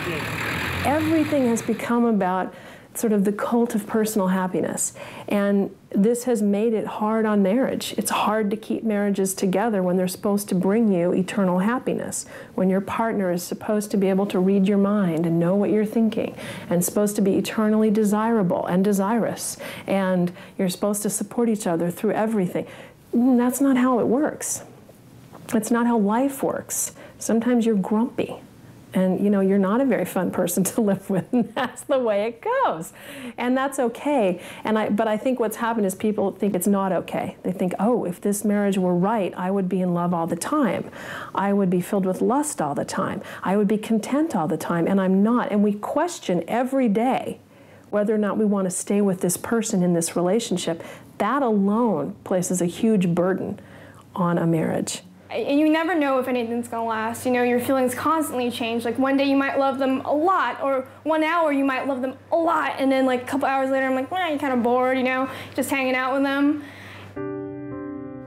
we go. Everything has become about sort of the cult of personal happiness. And this has made it hard on marriage. It's hard to keep marriages together when they're supposed to bring you eternal happiness, when your partner is supposed to be able to read your mind and know what you're thinking, and supposed to be eternally desirable and desirous, and you're supposed to support each other through everything. That's not how it works. It's not how life works. Sometimes you're grumpy, And you know, you're not a very fun person to live with, and that's the way it goes. And that's okay. But I think what's happened is people think it's not okay. They think, oh, if this marriage were right, I would be in love all the time. I would be filled with lust all the time. I would be content all the time, and I'm not. And we question every day whether or not we want to stay with this person in this relationship. That alone places a huge burden on a marriage. And you never know if anything's gonna last. You know, your feelings constantly change. Like one day you might love them a lot, or 1 hour you might love them a lot, and then like a couple hours later I'm like, well, you're kind of bored, you know, just hanging out with them.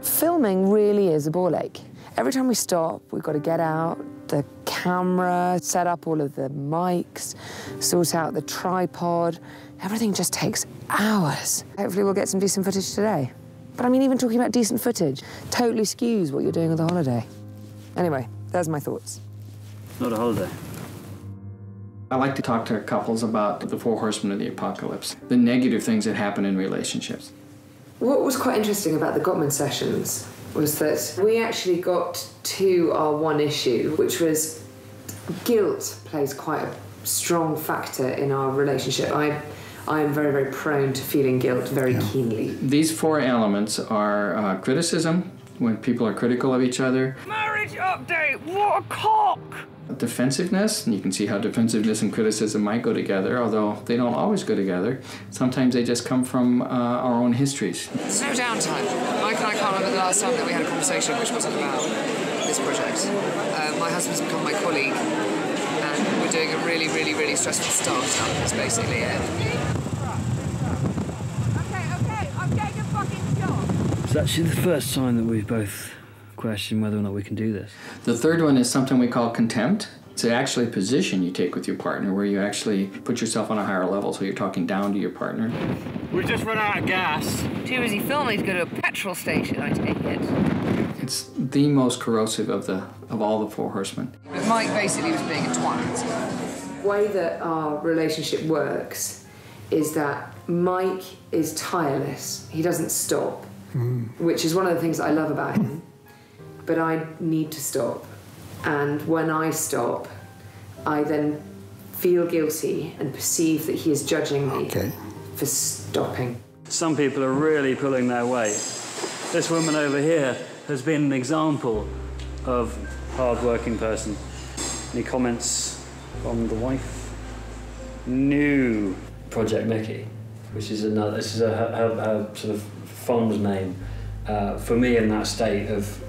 Filming really is a ball ache. Every time we stop, we've got to get out the camera, set up all of the mics, sort out the tripod. Everything just takes hours. Hopefully we'll get some decent footage today. But I mean, even talking about decent footage totally skews what you're doing with the holiday. Anyway, there's my thoughts. Not a holiday. I like to talk to couples about the 4 horsemen of the apocalypse, the negative things that happen in relationships. What was quite interesting about the Gottman sessions was that we actually got to our one issue, which was guilt plays quite a strong factor in our relationship. I am very, very prone to feeling guilt very keenly. These 4 elements are criticism, when people are critical of each other. Marriage update, what a cock! Defensiveness, and you can see how defensiveness and criticism might go together, although they don't always go together. Sometimes they just come from our own histories. There's no downtime. Mike and I can't remember the last time that we had a conversation which wasn't about this project. My husband's become my colleague, and we're doing a really, really, really stressful start-up. That's basically it. It's actually the first time that we've both questioned whether or not we can do this. The third one is something we call contempt. It's actually a position you take with your partner where you actually put yourself on a higher level, so you're talking down to your partner. We've just run out of gas. Too busy filming to go to a petrol station, I take it. It's the most corrosive of all the 4 horsemen. But Mike basically was being a twat. The way that our relationship works is that Mike is tireless. He doesn't stop, which is one of the things that I love about him. But I need to stop. And when I stop, I then feel guilty and perceive that he is judging me for stopping. Some people are really pulling their weight. This woman over here has been an example of a hard-working person. Any comments from the wife? New Project Mickey, which is another. This is her sort of fond name for me in that state of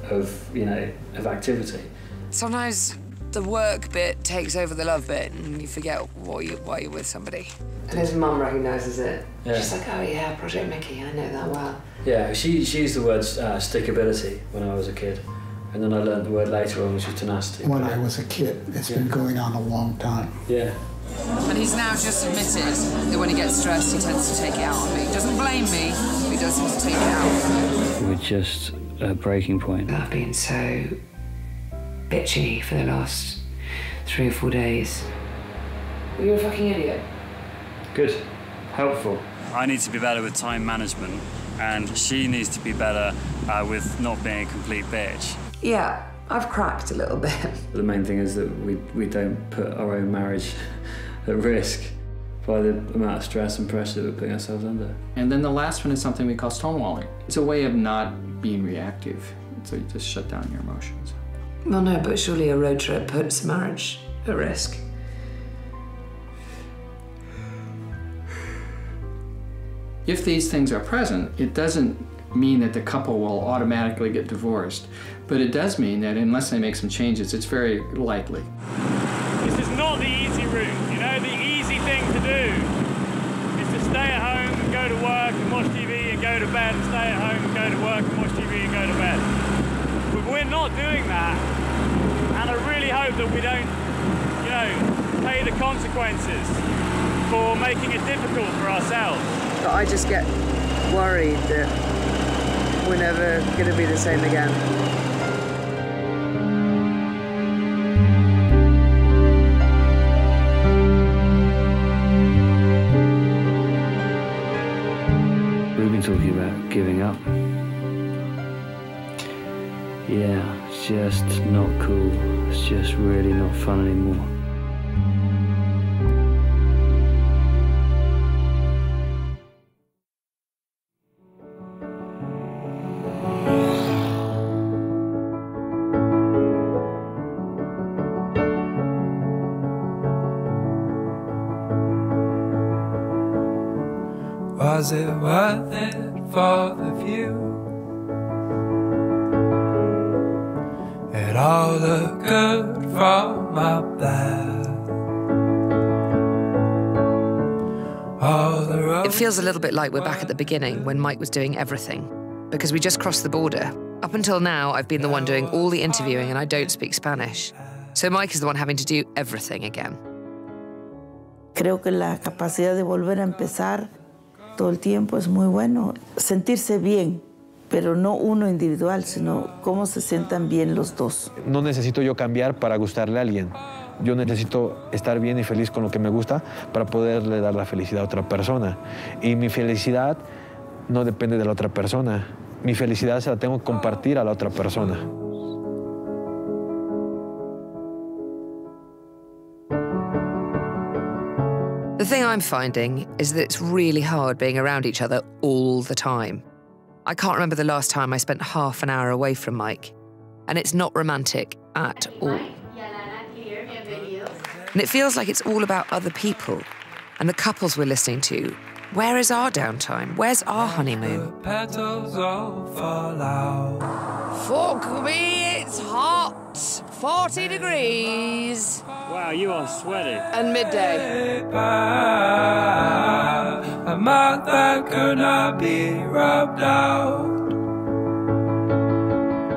activity. Sometimes the work bit takes over the love bit, and you forget why you're with somebody. And his mum recognises it. Yeah. She's like, oh yeah, Project Mickey, I know that well. Yeah, she used the word stickability when I was a kid, and then I learned the word later on, which was tenacity. When I was a kid, it's been going on a long time. Yeah. And he's now just admitted that when he gets stressed, he tends to take it out on me. He doesn't blame me, but he does tend to take it out. We're just at a breaking point. I've been so bitchy for the last 3 or 4 days. You're a fucking idiot. Good. Helpful. I need to be better with time management, and she needs to be better with not being a complete bitch. Yeah, I've cracked a little bit. The main thing is that we don't put our own marriage at risk by the amount of stress and pressure that we're putting ourselves under. And then the last one is something we call stonewalling. It's a way of not being reactive, so you just shut down your emotions. Well, no, but surely a road trip puts marriage at risk. If these things are present, it doesn't mean that the couple will automatically get divorced, but it does mean that unless they make some changes, it's very likely. This is not the easy route, you know. The easy thing to do is to stay at home and go to work and watch TV and go to bed, and stay at home and go to work and watch TV and go to bed. But we're not doing that, and I really hope that we don't, you know, pay the consequences for making it difficult for ourselves. But I just get worried that we're never going to be the same again. We've been talking about giving up. Yeah, it's just not cool. It's just really not fun anymore. Was it worth it for the view? It all looked good from up there. It feels a little bit like we're back at the beginning when Mike was doing everything, because we just crossed the border. Up until now, I've been the one doing all the interviewing and I don't speak Spanish. So Mike is the one having to do everything again. Creo que la capacidad de volver a empezar todo el tiempo es muy bueno. Sentirse bien, pero no uno individual, sino cómo se sientan bien los dos. No necesito yo cambiar para gustarle a alguien. Yo necesito estar bien y feliz con lo que me gusta para poderle dar la felicidad a otra persona. Y mi felicidad no depende de la otra persona. Mi felicidad se la tengo que compartir a la otra persona. The thing I'm finding is that it's really hard being around each other all the time. I can't remember the last time I spent half an hour away from Mike, and it's not romantic at all. And it feels like it's all about other people and the couples we're listening to. Where is our downtime? Where's our honeymoon? Petals all fall out. Fuck me, it's hot. 40 degrees. Wow, you are sweaty. And midday. A mouth that could not be rubbed out.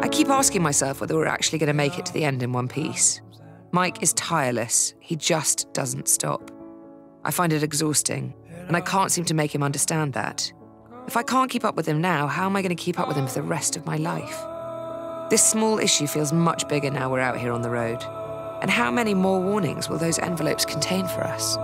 I keep asking myself whether we're actually going to make it to the end in one piece. Mike is tireless. He just doesn't stop. I find it exhausting, and I can't seem to make him understand that. If I can't keep up with him now, how am I going to keep up with him for the rest of my life? This small issue feels much bigger now we're out here on the road. And how many more warnings will those envelopes contain for us?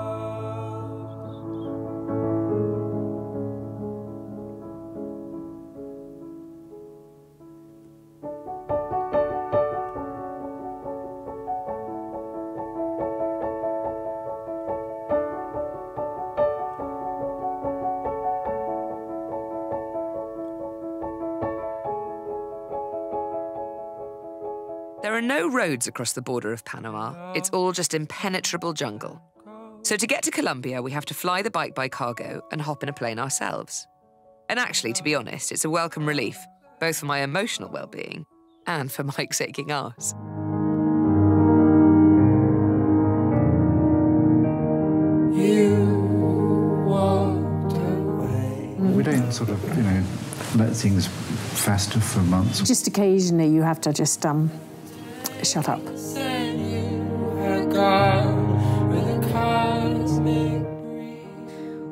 There are no roads across the border of Panama. It's all just impenetrable jungle. So to get to Colombia, we have to fly the bike by cargo and hop in a plane ourselves. And actually, to be honest, it's a welcome relief, both for my emotional well-being and for Mike's aching arse. You walked away. We don't sort of, let things fester for months. Just occasionally you have to just shut up.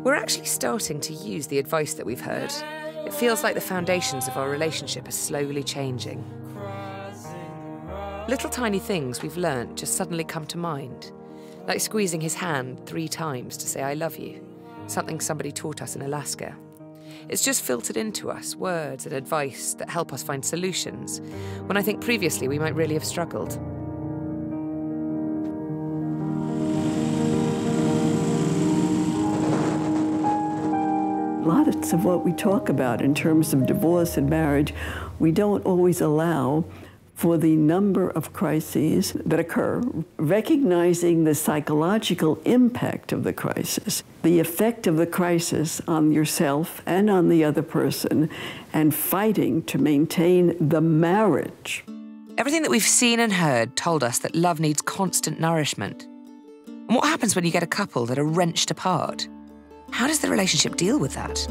We're actually starting to use the advice that we've heard. It feels like the foundations of our relationship are slowly changing. Little tiny things we've learnt just suddenly come to mind, like squeezing his hand 3 times to say I love you, something somebody taught us in Alaska. It's just filtered into us, words and advice that help us find solutions, when I think previously we might really have struggled. Lots of what we talk about in terms of divorce and marriage, we don't always allow for the number of crises that occur, recognizing the psychological impact of the crisis, the effect of the crisis on yourself and on the other person, and fighting to maintain the marriage. Everything that we've seen and heard told us that love needs constant nourishment. And what happens when you get a couple that are wrenched apart? How does the relationship deal with that?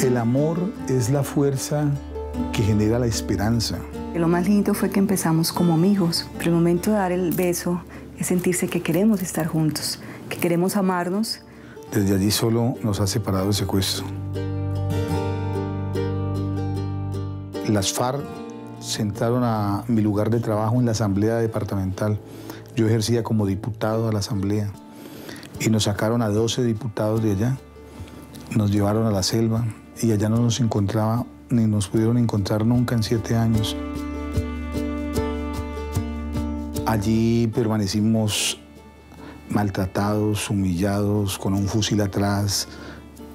El amor es la fuerza que genera la esperanza. Lo más lindo fue que empezamos como amigos. Pero el momento de dar el beso es sentirse que queremos estar juntos, que queremos amarnos. Desde allí solo nos ha separado el secuestro. Las FARC sentaron a mi lugar de trabajo en la asamblea departamental. Yo ejercía como diputado a la asamblea y nos sacaron a 12 diputados de allá. Nos llevaron a la selva y allá no nos encontraba ni nos pudieron encontrar nunca en 7 años. Allí permanecimos maltratados, humillados, con un fusil atrás,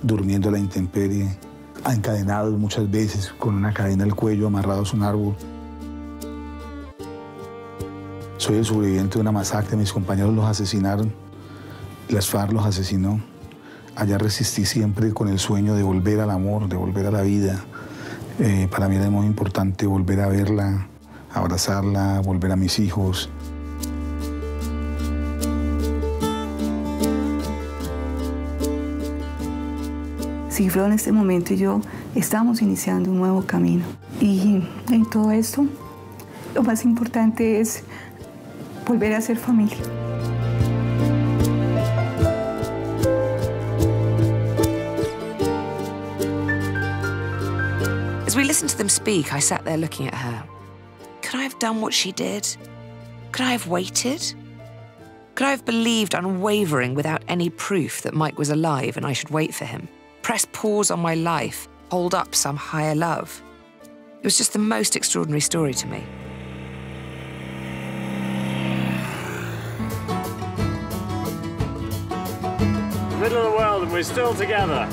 durmiendo a la intemperie, encadenados muchas veces, con una cadena al cuello, amarrados a un árbol. Soy el sobreviviente de una masacre, mis compañeros los asesinaron Las FARC los asesinó. Allá resistí siempre con el sueño de volver al amor, de volver a la vida. Para mí era muy importante volver a verla, abrazarla, volver a mis hijos. Sigfredo en este momento y yo estamos iniciando un nuevo camino. Y en todo esto, lo más importante es volver a ser familia. As we listened to them speak, I sat there looking at her. Could I have done what she did? Could I have waited? Could I have believed unwavering without any proof that Mike was alive and I should wait for him? Press pause on my life, hold up some higher love? It was just the most extraordinary story to me. Middle of the world and we're still together.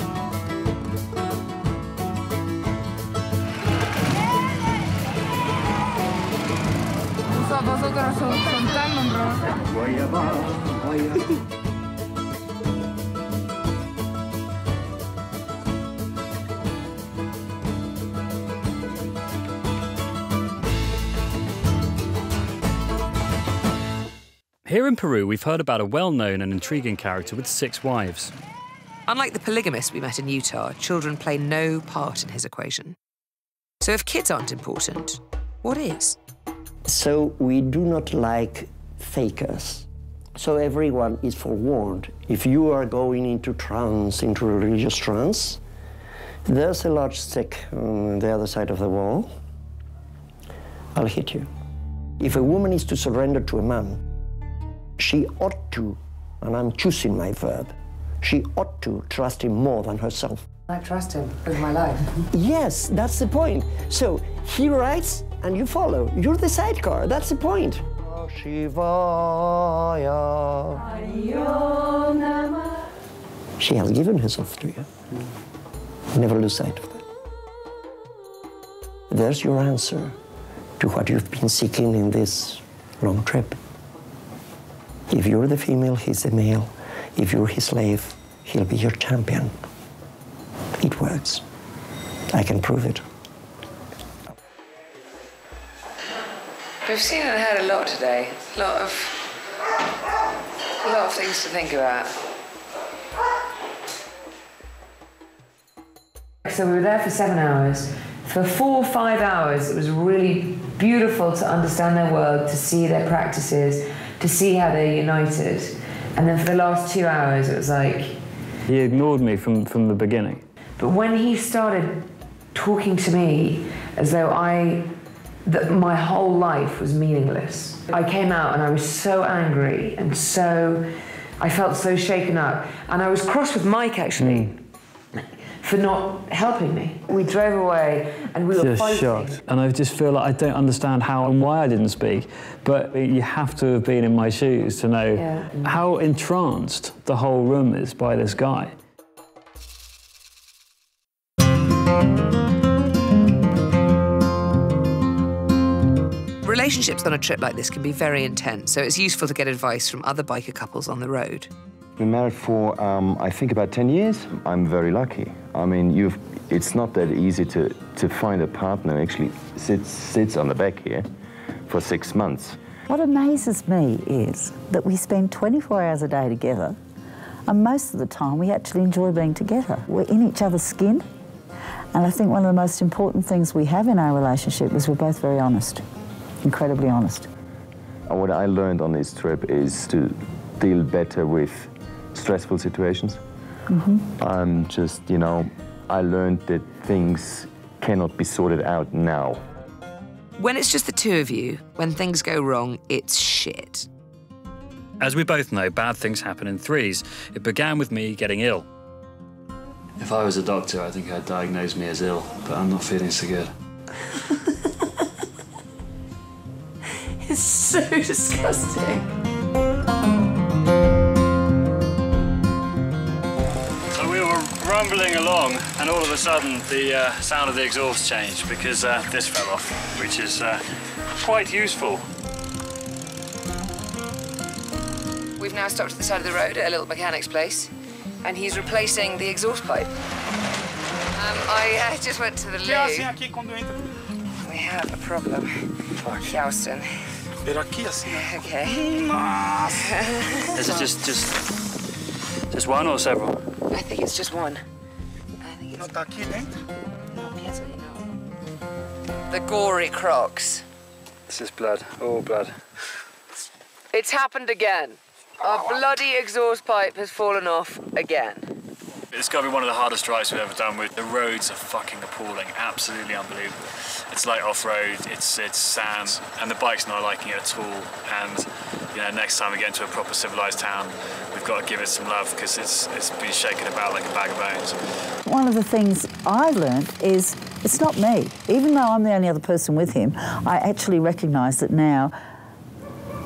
Vosotros son tan honrosos. Here in Peru, we've heard about a well-known and intriguing character with 6 wives. Unlike the polygamist we met in Utah, children play no part in his equation. So if kids aren't important, what is? So we do not like fakers. So everyone is forewarned. If you are going into trance, into religious trance, there's a large stick on the other side of the wall. I'll hit you. If a woman is to surrender to a man, she ought to, and I'm choosing my verb, she ought to trust him more than herself. I trust him with my life. Yes, that's the point. So he writes and you follow. You're the sidecar, that's the point. She has given herself to you. Never lose sight of that. There's your answer to what you've been seeking in this long trip. If you're the female, he's the male. If you're his slave, he'll be your champion. It works. I can prove it. We've seen and heard a lot today. A lot of things to think about. So we were there for 7 hours. For 4 or 5 hours, it was really beautiful to understand their world, to see their practices, to see how they're united. And then for the last 2 hours, it was like... He ignored me from the beginning. But when he started talking to me as though that my whole life was meaningless, I came out and I was so angry and I felt so shaken up. And I was cross with Mike, actually, for not helping me. We drove away and we were fighting. Shocked. And I just feel like I don't understand how and why I didn't speak. But you have to have been in my shoes to know how entranced the whole room is by this guy. Relationships on a trip like this can be very intense, so it's useful to get advice from other biker couples on the road. Been married for, I think, about 10 years. I'm very lucky. I mean, it's not that easy to find a partner who actually sits on the back here for 6 months. What amazes me is that we spend 24 hours a day together, and most of the time we actually enjoy being together. We're in each other's skin, and I think one of the most important things we have in our relationship is we're both very honest, incredibly honest. And what I learned on this trip is to deal better with stressful situations. And just, you know, I learned that things cannot be sorted out now. When it's just the two of you, when things go wrong, it's shit. As we both know, bad things happen in threes. It began with me getting ill. If I was a doctor, I think I'd diagnose me as ill, but I'm not feeling so good. It's so disgusting. So we were rumbling along, and all of a sudden the sound of the exhaust changed because this fell off, which is quite useful. We've now stopped at the side of the road at a little mechanic's place, and he's replacing the exhaust pipe. I just went to the loo. We have a problem. Houston. Okay. Is it just one or several? I think it's just one. The gory Crocs. This is blood, all blood. It's happened again. Our bloody exhaust pipe has fallen off again. It's got to be one of the hardest drives we've ever done. The roads are fucking appalling, absolutely unbelievable. It's like off-road, it's sand, and the bike's not liking it at all. And you know, next time we get into a proper civilized town, we've got to give it some love because it's been shaken about like a bag of bones. One of the things I learned is it's not me. Even though I'm the only other person with him, I actually recognise that now,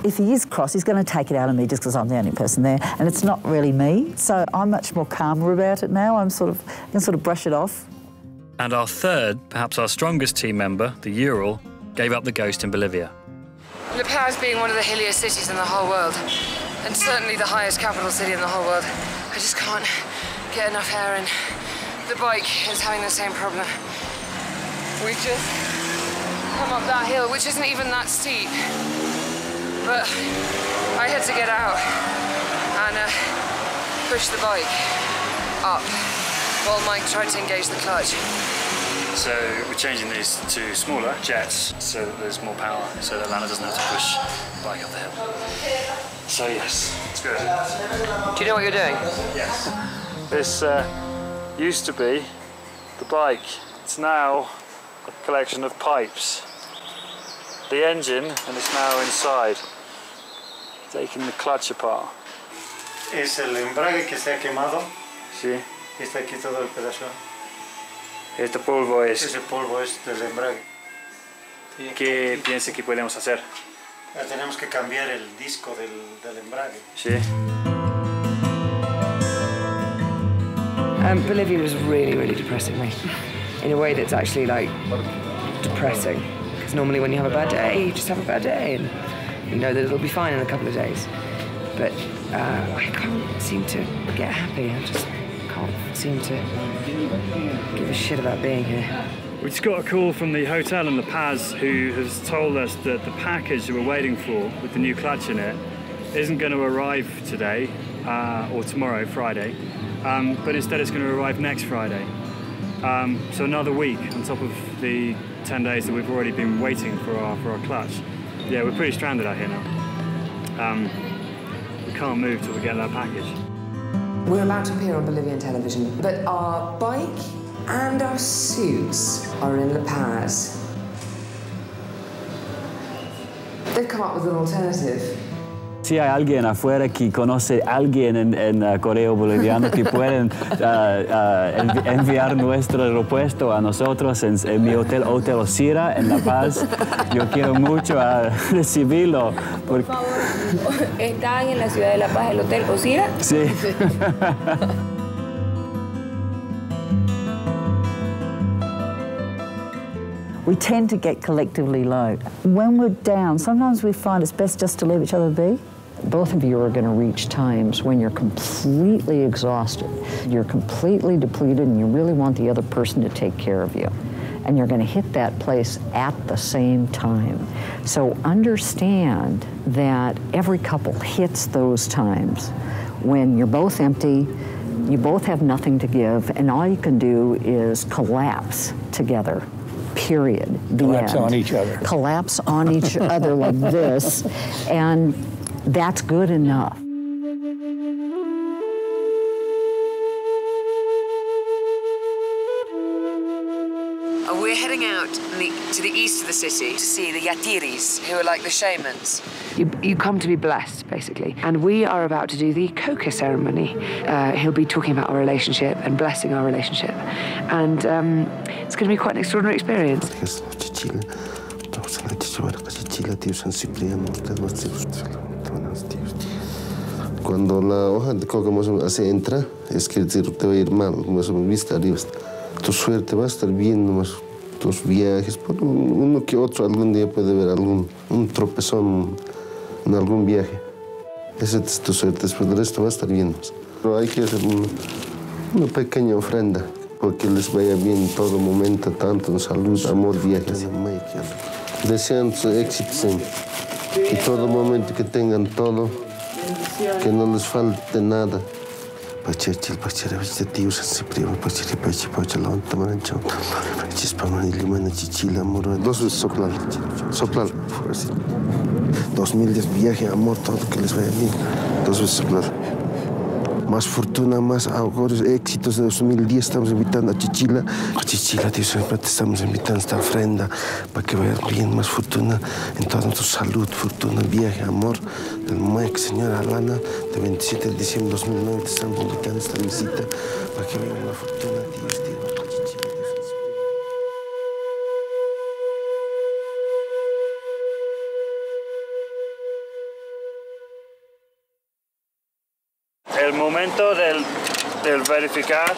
if he is cross, he's going to take it out of me just because I'm the only person there, and it's not really me. So I'm much more calmer about it now. I can sort of brush it off. And our third, perhaps our strongest team member, the Ural, gave up the ghost in Bolivia. La Paz being one of the hilliest cities in the whole world, and certainly the highest capital city in the whole world, I just can't get enough air in. The bike is having the same problem. We've just come up that hill, which isn't even that steep. But I had to get out and push the bike up while Mike tried to engage the clutch. So we're changing these to smaller jets so that there's more power, so that Alanna doesn't have to push the bike up the hill. So yes, it's good. Do you know what you're doing? Yes. This used to be the bike. It's now a collection of pipes. The engine, and it's now inside. Taking the clutch apart. Es el embrague que se ha quemado. Sí. Está aquí todo el pedazo. Este polvo es... Ese polvo es del embrague. ¿Qué piensa que podemos hacer? Tenemos que cambiar el disco del embrague. Sí. Bolivia was really, really depressing me. In a way that's actually like depressing. Because normally when you have a bad day, you just have a bad day. And you know that it'll be fine in a couple of days. But I can't seem to get happy. I just can't seem to give a shit about being here. We just got a call from the hotel in La Paz who has told us that the package that we're waiting for with the new clutch in it isn't going to arrive today or tomorrow, Friday, but instead it's going to arrive next Friday. So another week on top of the 10 days that we've already been waiting for our clutch. Yeah, we're pretty stranded out here now. We can't move till we get that package. We're allowed to appear on Bolivian television, but our bike and our suits are in La Paz. They've come up with an alternative. Si hay alguien afuera que conoce a alguien en Correo Boliviano que pueden enviar nuestro repuesto a nosotros en mi hotel Osira en La Paz, yo quiero mucho recibirlo. Por favor, ¿están en la ciudad de La Paz el hotel Osira? Sí. We tend to get collectively low. When we're down, sometimes we find it's best just to leave each other be. Both of you are going to reach times when you're completely exhausted, you're completely depleted, and you really want the other person to take care of you. And you're going to hit that place at the same time. So understand that every couple hits those times when you're both empty, you both have nothing to give, and all you can do is collapse together. Period. Collapse on each other. Collapse on each other like this, and that's good enough. We're heading out to the east of the city to see the Yatiris, who are like the shamans. You come to be blessed, basically. And we are about to do the coca ceremony. He'll be talking about our relationship and blessing our relationship. And it's going to be quite an extraordinary experience. Cuando la hoja de coca más o menos se entra, es que te va a ir mal, más o menos vista arriba. Tu suerte va a estar bien, más tus viajes, por uno que otro algún día puede haber un tropezón en algún viaje. Esa es tu suerte, después del resto va a estar bien. Pero hay que hacer una pequeña ofrenda, porque les vaya bien en todo momento, tanto en salud, amor, viajes. Desean su éxito siempre. Y todo momento que tengan todo, que no les falte nada. Pachachil, pacharabich, tío, sensiprimo, pachiri, pachalón, tamaranchón, chispaman y limana, chichila, amor. 2 veces soplar, soplar, así. 2010 viaje, amor, todo que les vaya bien. 2 veces soplar. Más fortuna, más ahorros, éxitos de 2010. Estamos invitando a Chichila. A Chichila, Dios, te estamos invitando a esta ofrenda para que vaya bien, más fortuna en toda tu salud, fortuna, viaje, amor. Del Mike, señora Alanna, de 27 de diciembre de 2009, te estamos invitando a esta visita para que vaya una fortuna, Dios, Dios. El momento del verificar.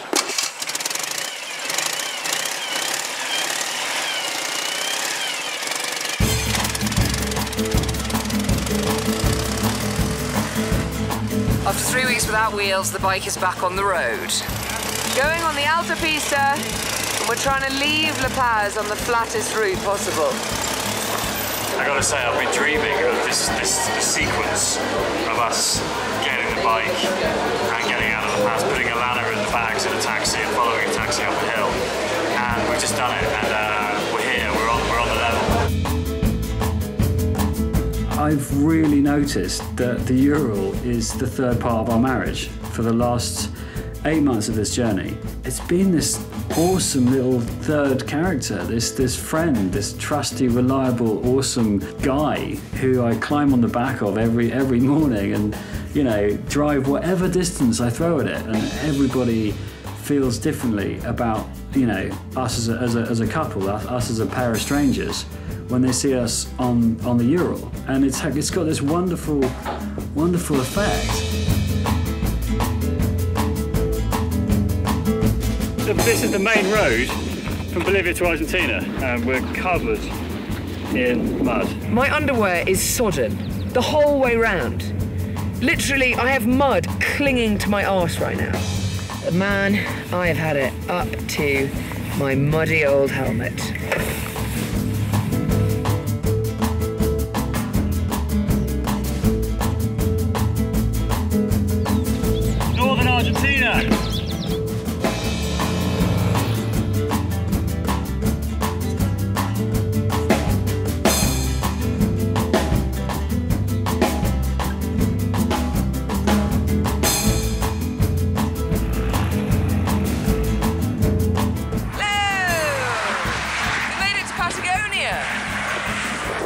After 3 weeks without wheels, the bike is back on the road. Going on the Alta Pista, and we're trying to leave La Paz on the flattest route possible. I gotta say, I've been dreaming of this sequence of us getting the bike and getting out of the pass, putting Alanna in the bags in a taxi and following a taxi up the hill. And we've just done it, and we're here, we're on the level. I've really noticed that the Ural is the third part of our marriage. For the last 8 months of this journey, it's been this awesome little third character, this friend, this trusty, reliable, awesome guy who I climb on the back of every morning and, you know, drive whatever distance I throw at it. And everybody feels differently about, you know, us as a couple, us as a pair of strangers when they see us on the Ural. And it's got this wonderful effect. This is the main road from Bolivia to Argentina, and we're covered in mud. My underwear is sodden the whole way round. Literally, I have mud clinging to my arse right now. Man, I have had it up to my muddy old helmet. Northern Argentina.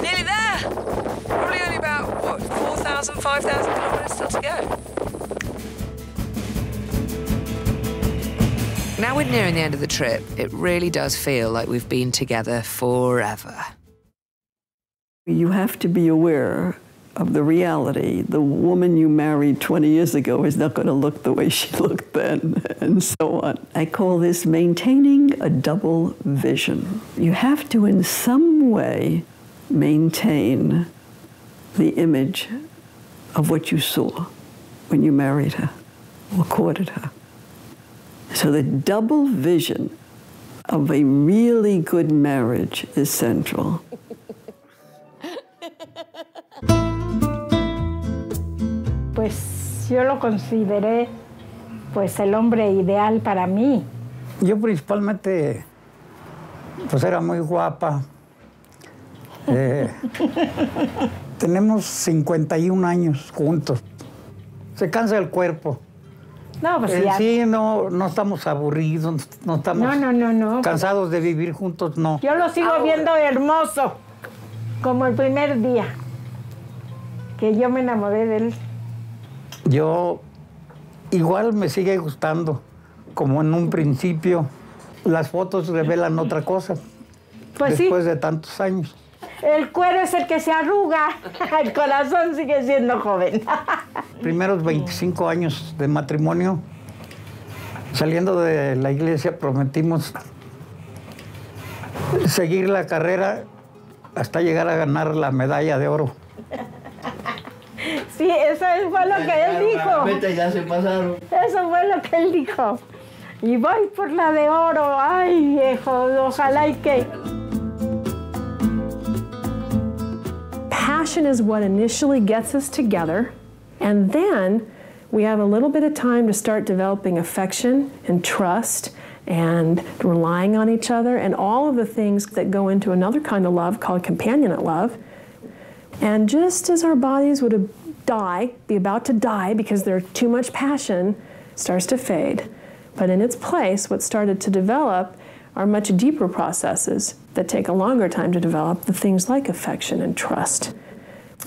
Nearly there. Probably only about, what, 4,000, 5,000 kilometres still to go. Now we're nearing the end of the trip, it really does feel like we've been together forever. You have to be aware of the reality. The woman you married 20 years ago is not going to look the way she looked then, and so on. I call this maintaining a double vision. You have to, in some way, maintain the image of what you saw when you married her or courted her. So the double vision of a really good marriage is central. Pues yo lo consideré pues el hombre ideal para mí. Yo principalmente pues era muy guapa. Tenemos 51 años juntos. Se cansa el cuerpo. No, pues ya. Sí, no estamos aburridos, no estamos no. cansados de vivir juntos, no. Yo lo sigo viendo hermoso, como el primer día que yo me enamoré de él. Yo igual me sigue gustando, como en un principio. Las fotos revelan otra cosa, pues después de tantos años. El cuero es el que se arruga, el corazón sigue siendo joven. Primeros 25 años de matrimonio, saliendo de la iglesia, prometimos seguir la carrera hasta llegar a ganar la medalla de oro. Sí, eso eso fue lo que él dijo. Ya se pasaron. Eso fue lo que él dijo. Y voy por la de oro. Ay, viejo, ojalá y que... Passion is what initially gets us together, and then we have a little bit of time to start developing affection and trust and relying on each other and all of the things that go into another kind of love called companionate love. And just as our bodies would be about to die because there's too much passion, starts to fade. But in its place, what started to develop are much deeper processes that take a longer time to develop, the things like affection and trust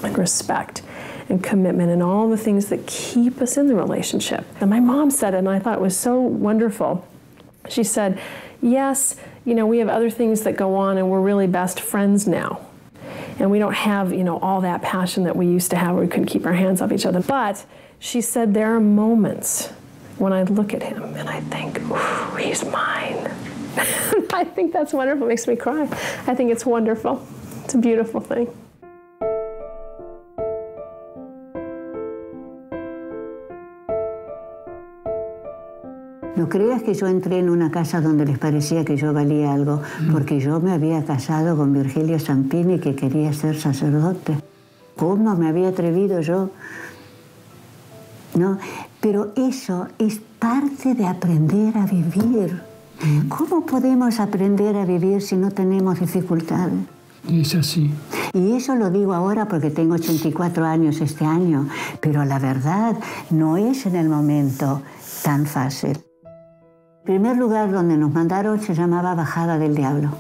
and respect and commitment and all the things that keep us in the relationship. And my mom said it, and I thought it was so wonderful. She said, yes, you know, we have other things that go on and we're really best friends now. And we don't have, you know, all that passion that we used to have where we couldn't keep our hands off each other. But she said there are moments when I look at him and I think, ooh, he's mine. I think that's wonderful. It makes me cry. I think it's wonderful. It's a beautiful thing. No creas que yo entré en una casa donde les parecía que yo valía algo, porque yo me había casado con Virgilio Zampini, que quería ser sacerdote. ¿Cómo me había atrevido yo? ¿No? Pero eso es parte de aprender a vivir. ¿Cómo podemos aprender a vivir si no tenemos dificultades? Es así. Y eso lo digo ahora porque tengo 84 años este año, pero la verdad no es en el momento tan fácil. El primer lugar donde nos mandaron se llamaba Bajada del Diablo.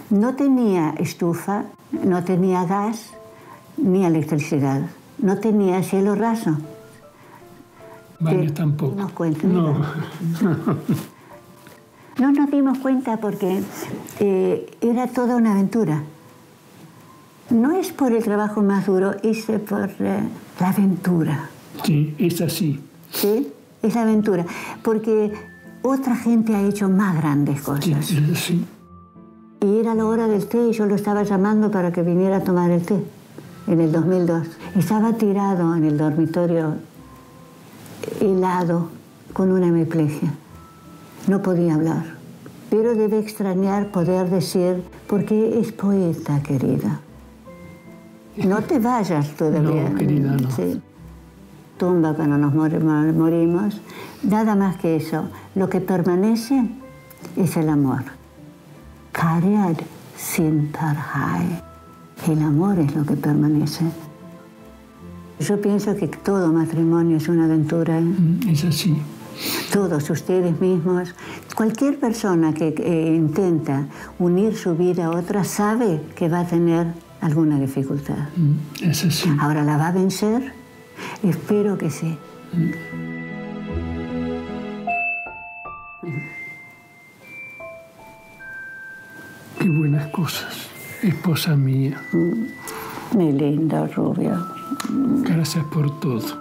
No tenía estufa, no tenía gas, ni electricidad. No tenía cielo raso. Baños tampoco. No nos cuenta. No. No nos dimos cuenta porque era toda una aventura. No es por el trabajo más duro, es por la aventura. Sí, es así. Sí, es la aventura. Porque otra gente ha hecho más grandes cosas. Sí, es así. Y era la hora del té y yo lo estaba llamando para que viniera a tomar el té en el 2002. Estaba tirado en el dormitorio, helado, con una hemiplegia. No podía hablar, pero debe extrañar poder decir, porque es poeta, querida. No te vayas todavía. No, querida, no. Sí. Tumba cuando nos morimos, nada más que eso. Lo que permanece es el amor. Kärlek sitter här. El amor es lo que permanece. Yo pienso que todo matrimonio es una aventura. Es así. Todos ustedes mismos, cualquier persona que intenta unir su vida a otra sabe que va a tener alguna dificultad. Es así. Ahora, ¿la va a vencer? Espero que sí. Qué buenas cosas, esposa mía. Mi linda rubia. Gracias por todo.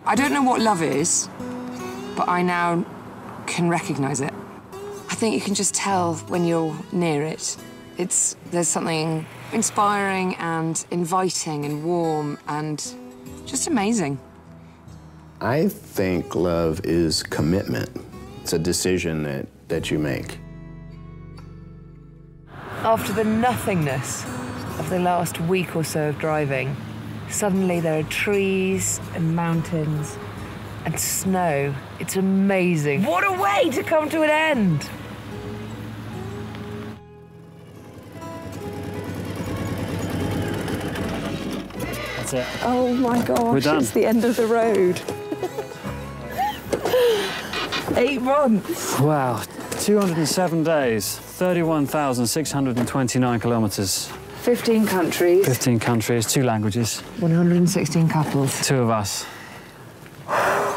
I don't know what love is, but I now can recognise it. I think you can just tell when you're near it. There's something inspiring and inviting and warm and just amazing. I think love is commitment. It's a decision that you make. After the nothingness of the last week or so of driving, suddenly there are trees and mountains and snow. It's amazing. What a way to come to an end! That's it. Oh my gosh, We're done. it's the end of the road. 8 months. Wow, 207 days, 31,629 kilometres. 15 countries. 15 countries, 2 languages. 116 couples. 2 of us.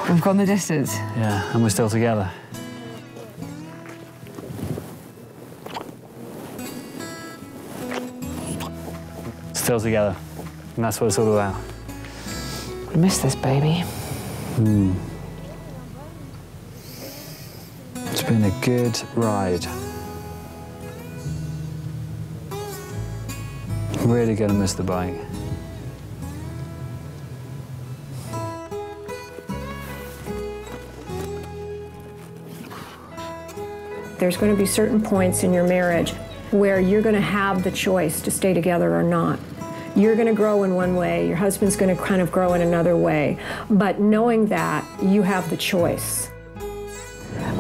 We've gone the distance. Yeah, and we're still together. still together. And that's what it's all about. I miss this baby. It's been a good ride. Really gonna miss the bike. There's going to be certain points in your marriage where you're going to have the choice to stay together or not. You're going to grow in one way, your husband's going to kind of grow in another way, but knowing that, you have the choice.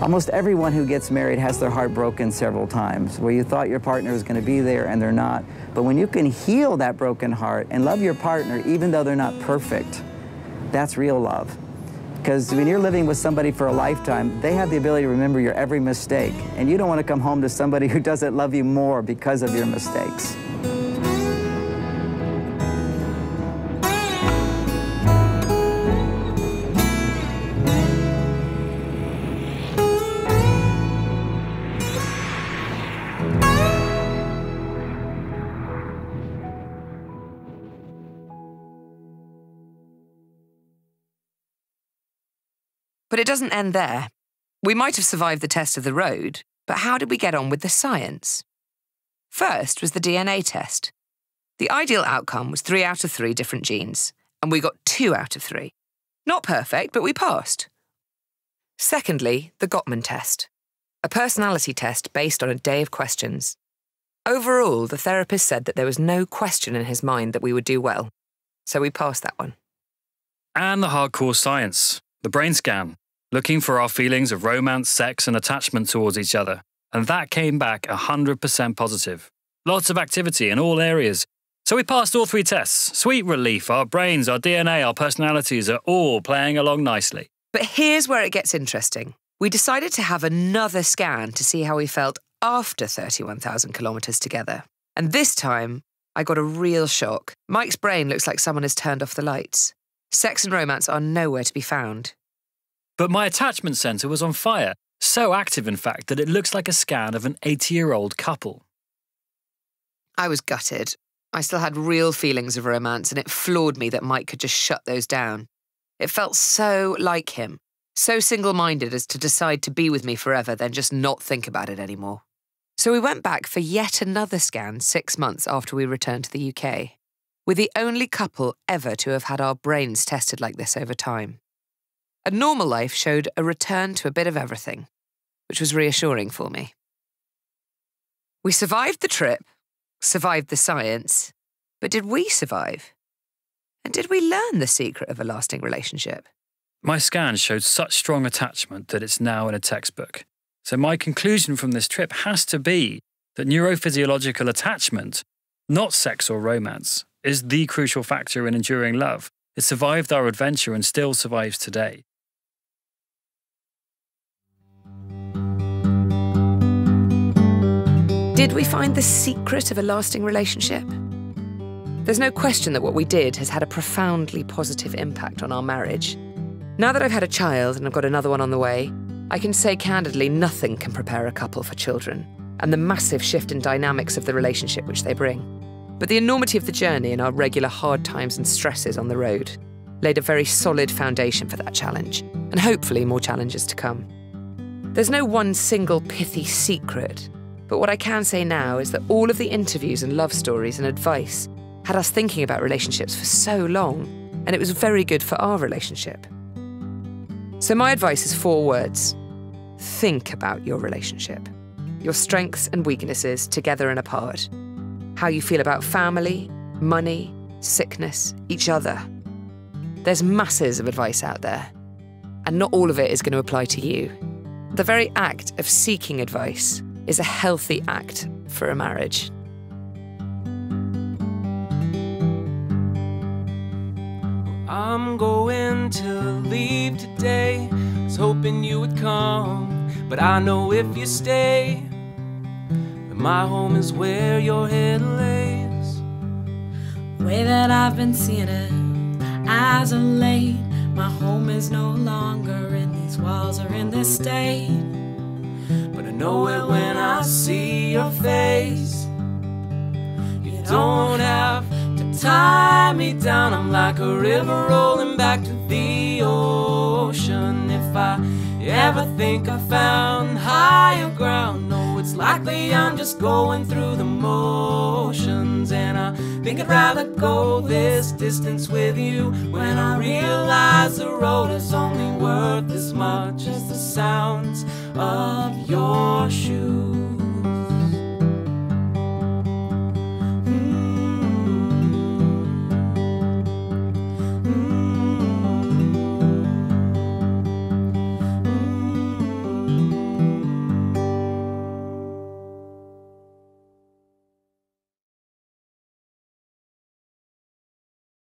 Almost everyone who gets married has their heart broken several times, where you thought your partner was going to be there and they're not. But when you can heal that broken heart and love your partner even though they're not perfect, that's real love. Because when you're living with somebody for a lifetime, they have the ability to remember your every mistake. And you don't want to come home to somebody who doesn't love you more because of your mistakes. But it doesn't end there. We might have survived the test of the road, but how did we get on with the science? First was the DNA test. The ideal outcome was 3 out of 3 different genes, and we got 2 out of 3. Not perfect, but we passed. Secondly, the Gottman test, a personality test based on a day of questions. Overall, the therapist said that there was no question in his mind that we would do well, so we passed that one. And the hardcore science, the brain scan, looking for our feelings of romance, sex and attachment towards each other. And that came back 100% positive. Lots of activity in all areas. So we passed all 3 tests. Sweet relief, our brains, our DNA, our personalities are all playing along nicely. But here's where it gets interesting. We decided to have another scan to see how we felt after 31,000 kilometres together. And this time, I got a real shock. Mike's brain looks like someone has turned off the lights. Sex and romance are nowhere to be found. But my attachment centre was on fire, so active in fact that it looks like a scan of an 80-year-old couple. I was gutted. I still had real feelings of romance, and it floored me that Mike could just shut those down. It felt so like him, so single-minded as to decide to be with me forever, then just not think about it anymore. So we went back for yet another scan 6 months after we returned to the UK. We're the only couple ever to have had our brains tested like this over time. A normal life showed a return to a bit of everything, which was reassuring for me. We survived the trip, survived the science, but did we survive? And did we learn the secret of a lasting relationship? My scan showed such strong attachment that it's now in a textbook. So my conclusion from this trip has to be that neurophysiological attachment, not sex or romance, is the crucial factor in enduring love. It survived our adventure and still survives today. Did we find the secret of a lasting relationship? There's no question that what we did has had a profoundly positive impact on our marriage. Now that I've had a child and I've got another one on the way, I can say candidly nothing can prepare a couple for children and the massive shift in dynamics of the relationship which they bring. But the enormity of the journey and our regular hard times and stresses on the road laid a very solid foundation for that challenge, and hopefully more challenges to come. There's no one single pithy secret, but what I can say now is that all of the interviews and love stories and advice had us thinking about relationships for so long, and it was very good for our relationship. So my advice is 4 words. Think about your relationship, your strengths and weaknesses together and apart, how you feel about family, money, sickness, each other. There's masses of advice out there, and not all of it is going to apply to you. The very act of seeking advice is a healthy act for a marriage. I'm going to leave today. Was hoping you would come, but I know if you stay, my home is where your head lays. The way that I've been seeing it as of late, my home is no longer in these walls or in this state. But I know it when I see your face. You don't have to tie me down. I'm like a river rolling back to the ocean. If I ever think I found higher ground, no, it's likely I'm just going through the motions. And I think I'd rather go this distance with you when I realize the road is only worth as much as the sounds of your shoes.